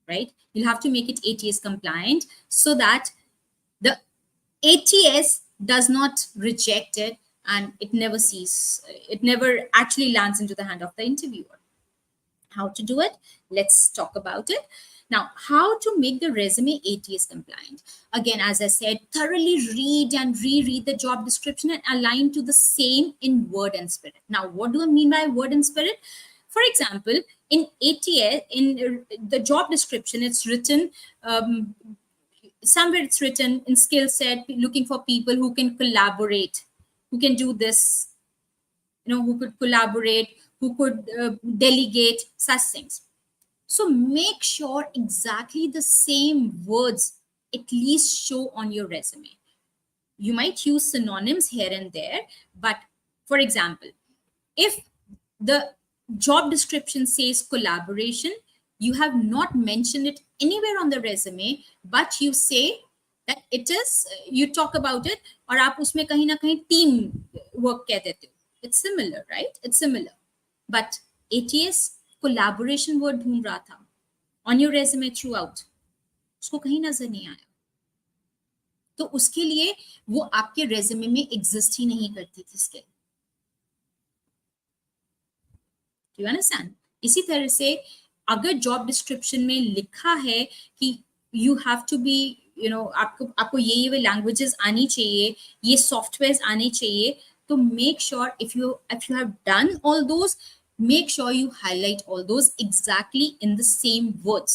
right? You'll have to make it ATS compliant so that the ATS does not reject it and it never actually lands into the hand of the interviewer. How to do it? Let's talk about it. Now, how to make the resume ATS compliant? Again, as I said, thoroughly read and reread the job description and align to the same in word and spirit. Now, what do I mean by word and spirit? For example, in ATS, in the job description, it's written, somewhere it's written in skill set, looking for people who can collaborate, who can do this, who could collaborate, who could delegate, such things. So make sure exactly the same words at least show on your resume. You might use synonyms here and there, but for example, if the job description says collaboration, you have not mentioned it anywhere on the resume, but you say that it is, you talk about it, और आप उसमें कहीं ना कहीं team work कह देते हो. It's similar, right? It's similar. But ATS collaboration word ढूंढ रहा था on your resume throughout, उसको कहीं नजर नहीं आया, तो उसके लिए वो आपके रेज्यूमे में एग्जिस्ट ही नहीं करती थी स्किल. You understand? इसी तरह से अगर जॉब डिस्क्रिप्शन में लिखा है कि यू हैव टू बी आपको ये लैंग्वेजेस आनी चाहिए, ये सॉफ्टवेयर आने चाहिए, तो make sure if you have done all those, make sure you highlight all those exactly in the same words.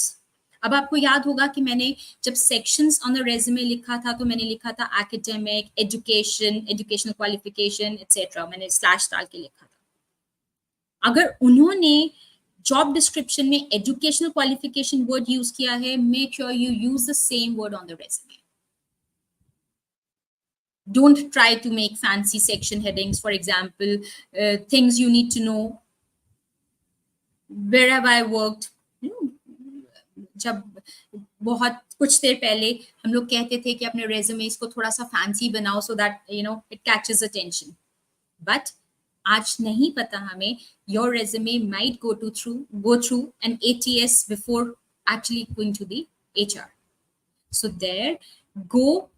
अब आपको याद होगा कि मैंने जब sections on the resume लिखा था तो मैंने लिखा था academic, education, educational qualification, etc. मैंने slash डाल के लिखा था. अगर उन्होंने job description में educational qualification word use किया है, make sure you use the same word on the resume. Don't try to make fancy section headings, for example, things you need to know. Where have I worked? जब बहुत कुछ देर पहले हम लोग कहते थे कि अपने रेज्यूमे इसको थोड़ा सा फैंसी बनाओ so that it catches attention. But आज नहीं पता हमें, your resume might go through an ATS before actually going to the HR. So there, go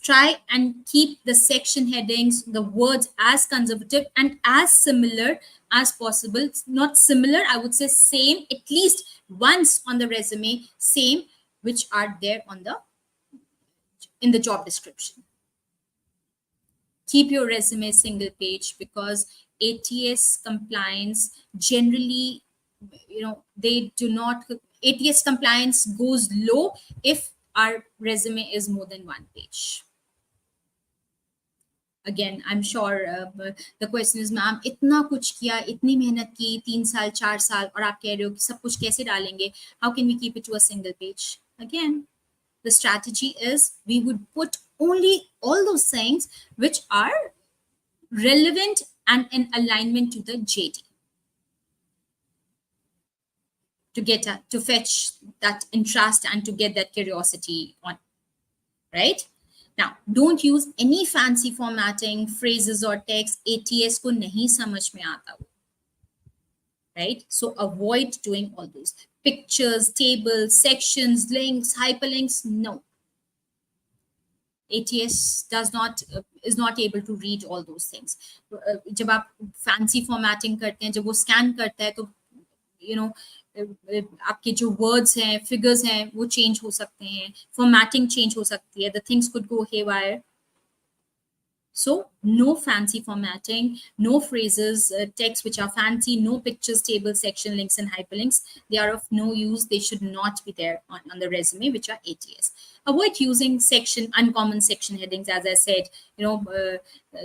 Try and keep the section headings, the words as conservative and as similar as possible. It's not similar, I would say same, at least once on the resume, same, which are there on the in the job description. Keep your resume single page, because ATS compliance generally, they do not, ATS compliance goes low if our resume is more than one page. Again, I'm sure the question is, ma'am इतना कुछ किया, इतनी मेहनत की, 3 साल 4 साल, और आप कह रहे हो कि सब कुछ कैसे डालेंगे? How can we keep it to a single page? Again, the strategy is we would put only all those things which are relevant and in alignment to the JD, to fetch that interest and to get that curiosity on, right? Now, don't use any fancy formatting, phrases or text. ATS ko nahi samajh mein aata wo, right? So avoid doing all those pictures, tables, sections, links, hyperlinks. No, ATS is not able to read all those things. जब आप fancy formatting करते हैं, जब वो scan करता है, तो आपके जो words हैं, figures हैं, वो change हो सकते हैं, formatting change हो सकती है, the things could go haywire. So no fancy formatting, no phrases, text which are fancy, no pictures, tables, section links, and hyperlinks. They are of no use. They should not be there on the resume, which are ATS. Avoid using uncommon section headings. As I said,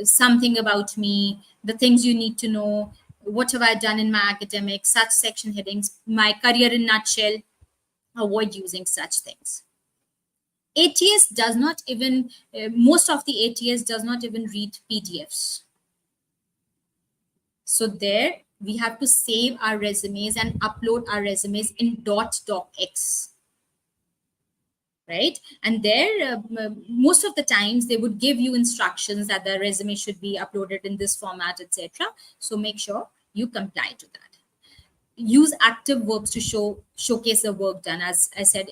something about me, the things you need to know, what have I done in my academics, such section headings, my career in nutshell. Avoid using such things. ATS does not even, most of the ATS does not even read PDFs. So there we have to save our resumes and upload our resumes in .docx, right? And there, most of the times they would give you instructions that the resume should be uploaded in this format, etc. So make sure you comply to that. Use active verbs to showcase the work done. As I said,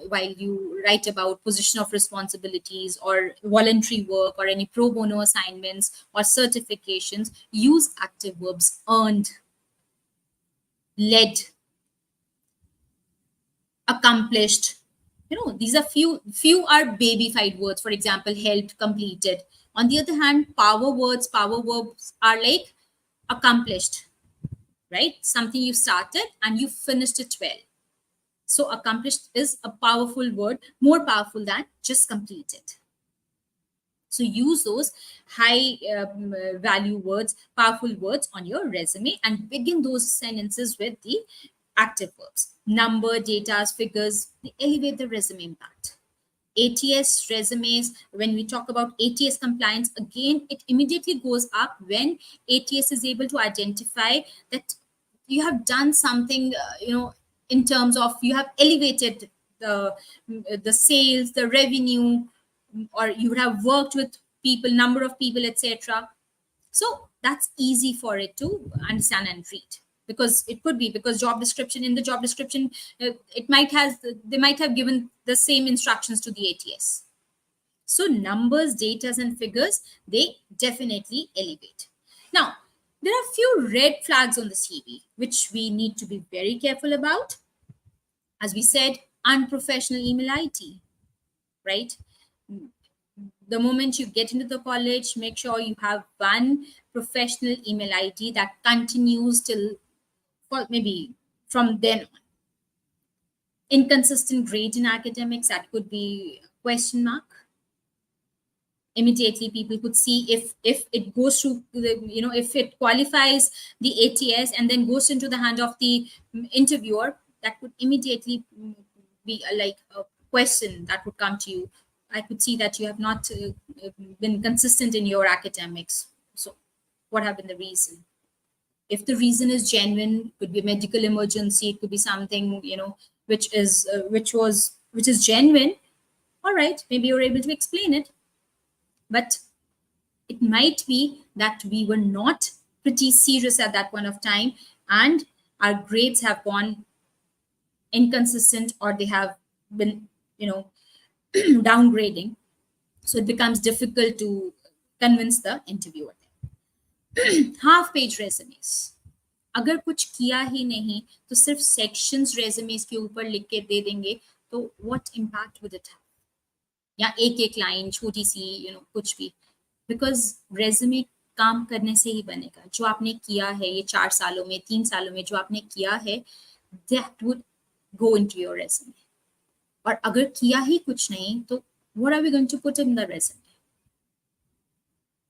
while you write about position of responsibilities or voluntary work or any pro bono assignments or certifications, use active verbs: earned, led, accomplished. These are few are babyfied words. For example, helped, completed. On the other hand, power verbs are like accomplished, right? Something you started and you finished it well. So accomplished is a powerful word, more powerful than just completed. So use those high value words, powerful words on your resume, and begin those sentences with the active verbs. Number, data, figures, they elevate the resume impact. ATS resumes, when we talk about ATS compliance, again, it immediately goes up when ATS is able to identify that you have done something, in terms of you have elevated the sales, the revenue, or you would have worked with people, number of people, etc. So that's easy for it to understand and read, because it could be because in the job description, they might have given the same instructions to the ATS. So numbers, datas, and figures, they definitely elevate. Now, there are a few red flags on the CV which we need to be very careful about. As we said, unprofessional email ID, right? The moment you get into the college, make sure you have one professional email ID that continues till, well, maybe from then on. Inconsistent grade in academics, that could be a question mark. Immediately people could see if it goes through if it qualifies the ATS and then goes into the hand of the interviewer, that could immediately be like a question that would come to you. I could see that you have not been consistent in your academics. So what have been the reason? If the reason is genuine, could be a medical emergency, it could be something, which is genuine. All right, maybe you're able to explain it. But it might be that we were not pretty serious at that point of time, and our grades have gone inconsistent, or they have been, downgrading. So it becomes difficult to convince the interviewer. Half page resumes, अगर कुछ किया ही नहीं तो सिर्फ sections resumes के ऊपर लिख के दे देंगे तो what impact would it have, या एक एक लाइन छोटी सी कुछ भी, बिकॉज रेज्यूमे काम करने से ही बनेगा। जो आपने किया है ये 4 सालों में 3 सालों में जो आपने किया है, that would go into your resume. और अगर किया ही कुछ नहीं तो what are we going to put in the resume,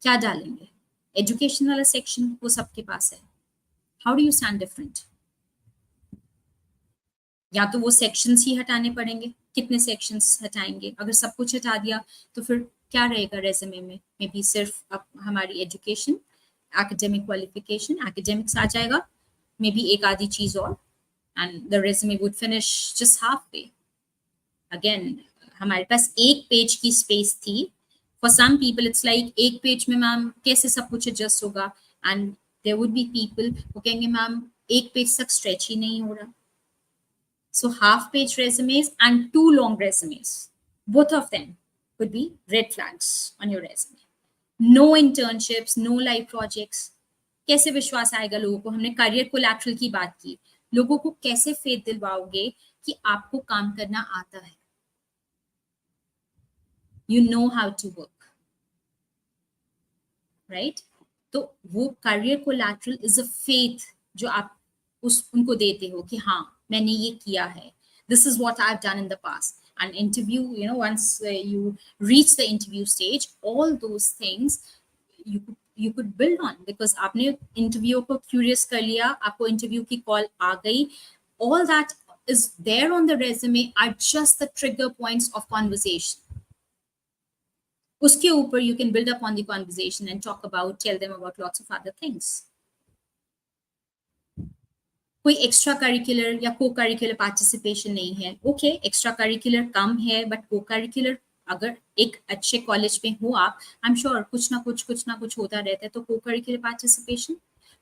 क्या डालेंगे? एजुकेशन वाला सेक्शन वो सबके पास है, how do you stand different? या तो वो सेक्शंस ही हटाने पड़ेंगे, कितने सेक्शंस हटाएंगे? अगर सब कुछ हटा दिया तो फिर क्या रहेगा रेज्यूमे में? मे बी सिर्फ अब हमारी एजुकेशन, एकेडमिक क्वालिफिकेशन, एकेडमिक्स आ जाएगा, मे बी एक आधी चीज और, and the resume would finish just halfway. Again हमारे पास एक पेज की स्पेस थी, for some people it's like एक पेज में मैम कैसे सब कुछ एडजस्ट होगा, and there would be people वो कहेंगे मैम एक पेज तक स्ट्रेच ही नहीं हो रहा। So half page resumes and too long resumes, both of them could be red flags on your resume. No internships, no live projects. कैसे विश्वास आएगा लोगों को? हमने करियर कोलैटरल की बात की, लोगों को कैसे फेथ दिलवाओगे कि आपको काम करना आता है? You know how to work, right? तो वो career collateral is a faith जो आप उनको देते हो कि हाँ मैंने ये किया है, this is what I've done in the past. And interview, once you reach the interview stage, all those things you could build on, because आपने इंटरव्यू को क्यूरियस कर लिया, आपको इंटरव्यू की कॉल आ गई, all that is there on the resume are just the trigger points of conversation. उसके ऊपर you can build up on the conversation and tell them about lots of other things. कोई extra curricular या को curricular participation नहीं है, okay extra curricular कम है but को curricular अगर एक अच्छे कॉलेज में हो आप, आई एम श्योर कुछ ना कुछ होता रहता है। तो को करिकुलर पार्टिसिपेशन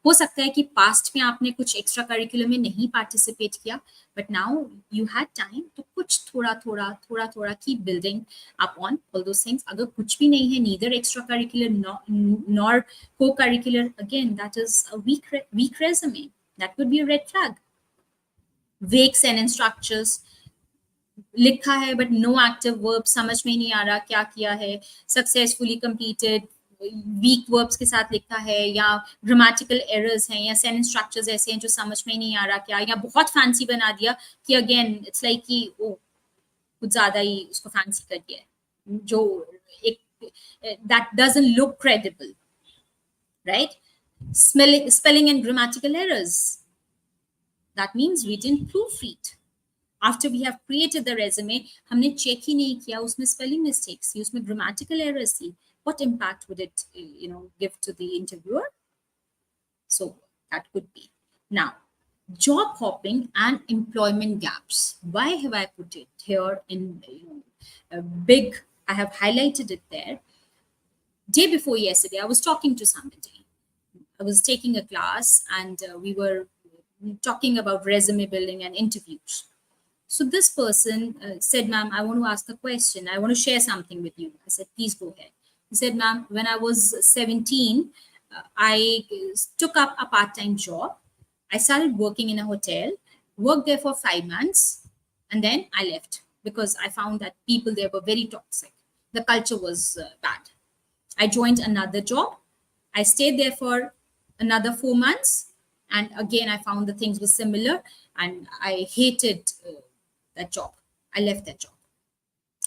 हो सकता है कि पास्ट में आपने कुछ एक्स्ट्रा करिकुलर में नहीं पार्टिसिपेट किया, but now you had time, तो कुछ थोड़ा keep building up on all those things. अगर कुछ भी नहीं है, neither extracurricular nor cocurricular, again that is a weak resume, that would be a red flag. Vague sentence structures, लिखा है बट नो एक्टिव वर्ब, समझ में नहीं आ रहा क्या किया है, सक्सेसफुली कंप्लीटेड, वीक वर्ब्स के साथ लिखा है, या ग्रामेटिकल एरर्स हैं, या सेंटेंस स्ट्रक्चर्स ऐसे हैं जो समझ में नहीं आ रहा क्या, या बहुत फैंसी बना दिया कि अगेन इट्स लाइक कि ओ कुछ ज्यादा ही उसको फैंसी कर दिया है, जो एक that doesn't look credible, right? Spelling and grammatical errors, that means we didn't proofread. After we have created the resume, हमने चेक ही नहीं किया, उसमें spelling mistakes थी, उसमें grammatical errors थी, what impact would it give to the interviewer? So that could be. Now, job hopping and employment gaps, why have I put it here in a big, I have highlighted it there. Day before yesterday I was talking to somebody, I was taking a class, and we were talking about resume building and interviews. So this person said, ma'am, I want to ask a question. I want to share something with you. I said, please go ahead. He said, ma'am, when I was 17, I took up a part-time job. I started working in a hotel, worked there for 5 months, and then I left because I found that people there were very toxic. The culture was bad. I joined another job. I stayed there for another 4 months, and again I found the things were similar, and I hated that job. I left that job.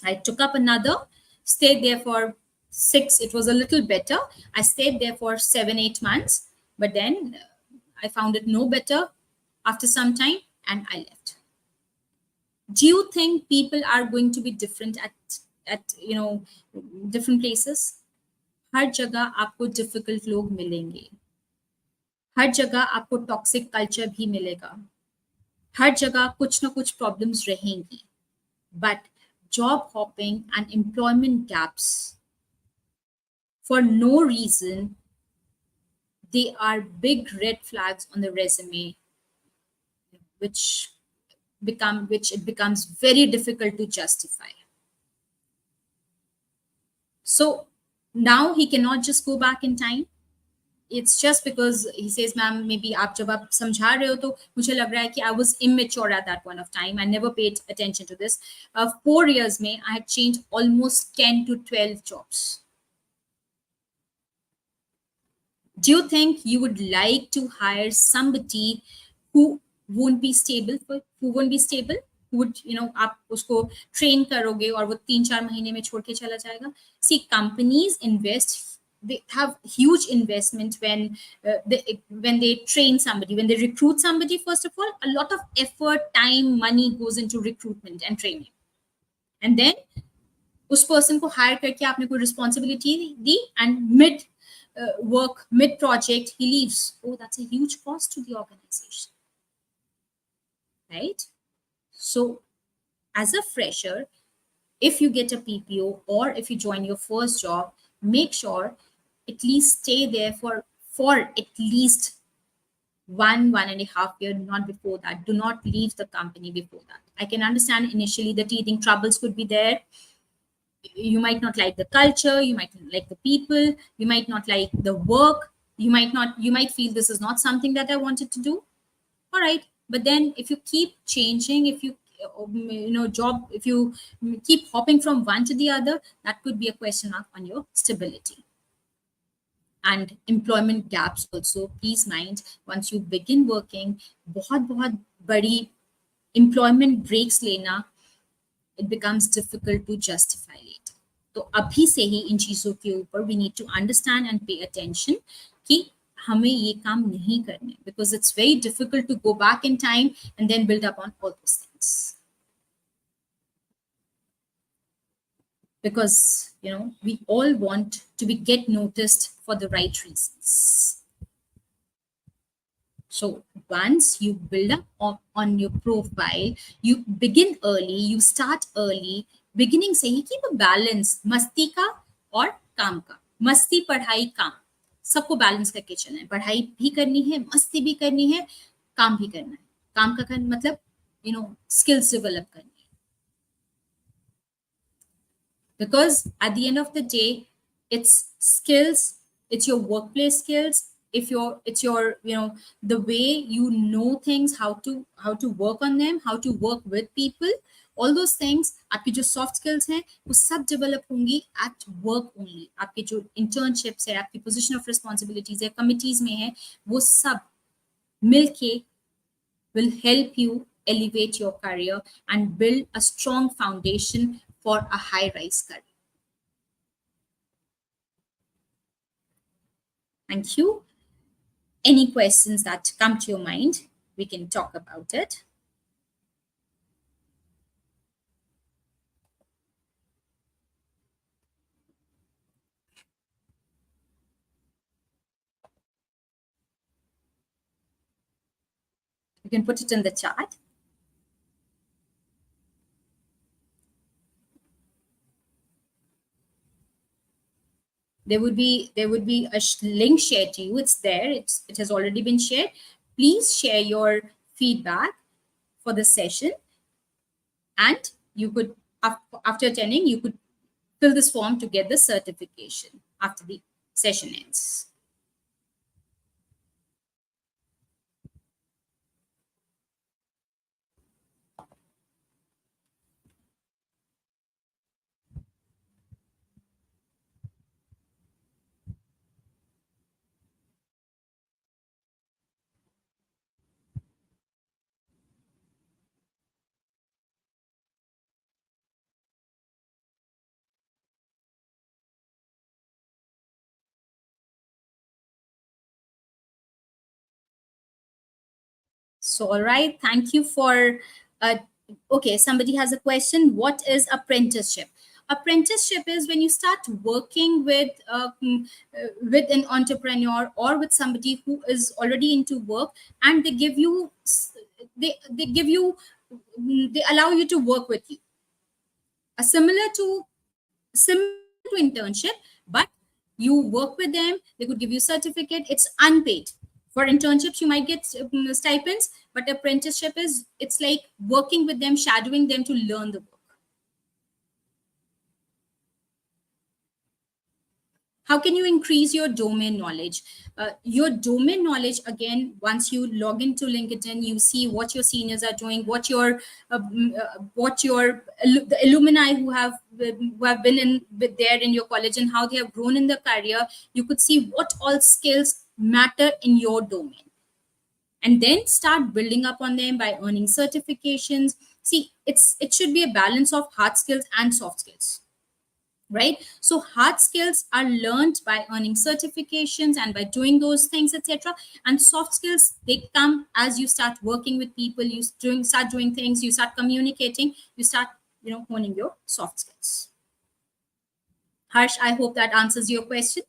I took up another, stayed there for 6, it was a little better. I stayed there for 7-8 months, but then I found it no better after some time, and I left. Do you think people are going to be different at different places? हर जगह आपको difficult लोग मिलेंगे, हर जगह आपको toxic culture भी मिलेगा, हर जगह कुछ ना कुछ प्रॉब्लम्स रहेंगी, but job hopping and employment gaps for no reason, they are big red flags on the resume, which it becomes very difficult to justify. So now he cannot just go back in time. It's just because he says, ma'am, maybe आप जब आप समझा रहे हो तो मुझे लग रहा है कि I was immature at that point of time. I never paid attention to this. 4 years में I had changed almost 10 to 12 jobs. Do you think you would like to hire somebody who won't be stable, who won't be stable, who would, आप उसको train करोगे और वो 3-4 महीने में छोड़ के चला जाएगा? See, companies invest, they have huge investment when they train somebody, when they recruit somebody. First of all, a lot of effort, time, money goes into recruitment and training. And then उस person को higher करके आपने कोई responsibility the, and mid work, mid project, he leaves. Oh, that's a huge cost to the organization, right? So as a fresher, if you get a PPO or if you join your first job, make sure at least stay there for at least 1.5 year, not before that. Do not leave the company before that. I can understand initially the teething troubles could be there. You might not like the culture, you might not like the people, you might not like the work, you might feel this is not something that I wanted to do. All right, but then if you keep changing, if you job, if you keep hopping from one to the other, that could be a question mark on your stability. And employment gaps also, please mind, once you begin working, बहुत बड़ी employment breaks लेना, it becomes difficult to justify later. तो अभी से ही इन चीजों के ऊपर we need to understand and pay attention कि हमें ये काम नहीं करने, because it's very difficult to go back in time and then build up on all those things. Because we all want to get noticed for the right reasons. So once you build up on your profile, you begin early, you start early. Beginning से ही keep a balance, मस्ती का और काम का. मस्ती, पढ़ाई, काम, सबको बैलेंस करके चलना है. पढ़ाई भी करनी है, मस्ती भी करनी है, काम भी करना है. काम का मतलब skills develop करनी है. Because at the end of the day, it's skills, it's your workplace skills. If it's your the way things, how to work on them, how to work with people, all those things, आपकी जो soft skills हैं वो सब develop होंगी at work only. आपके जो internships है, आपकी position of responsibilities है, committees में है, वो सब मिलके will help you elevate your career and build a strong foundation for a high rise career. Thank you. Any questions that come to your mind, we can talk about it. You can put it in the chat. There would be a link shared to you. It's there. It has already been shared. Please share your feedback for the session, and you could, after attending, you could fill this form to get the certification after the session ends. So, all right, thank you for, okay, somebody has a question. What is apprenticeship? Apprenticeship is when you start working with an entrepreneur or with somebody who is already into work, and they give you, they give you, they allow you to work with you. Similar to internship, but you work with them, they could give you certificate. It's unpaid. For internships you might get stipends, but apprenticeship is, it's like working with them, shadowing them to learn the work. How can you increase your domain knowledge? Your domain knowledge, again, once you log into LinkedIn, you see what your seniors are doing, what your the alumni who have been in there in your college and how they have grown in their career. You could see what all skills matter in your domain, and then start building up on them by earning certifications. See, it should be a balance of hard skills and soft skills, right? So hard skills are learned by earning certifications and by doing those things, etc. And soft skills, they come as you start working with people, start doing things, you start communicating, you start, honing your soft skills. Harsh, I hope that answers your question.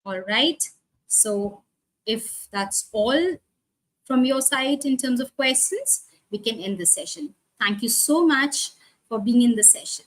All right, so if that's all from your side in terms of questions, we can end the session. Thank you so much for being in the session.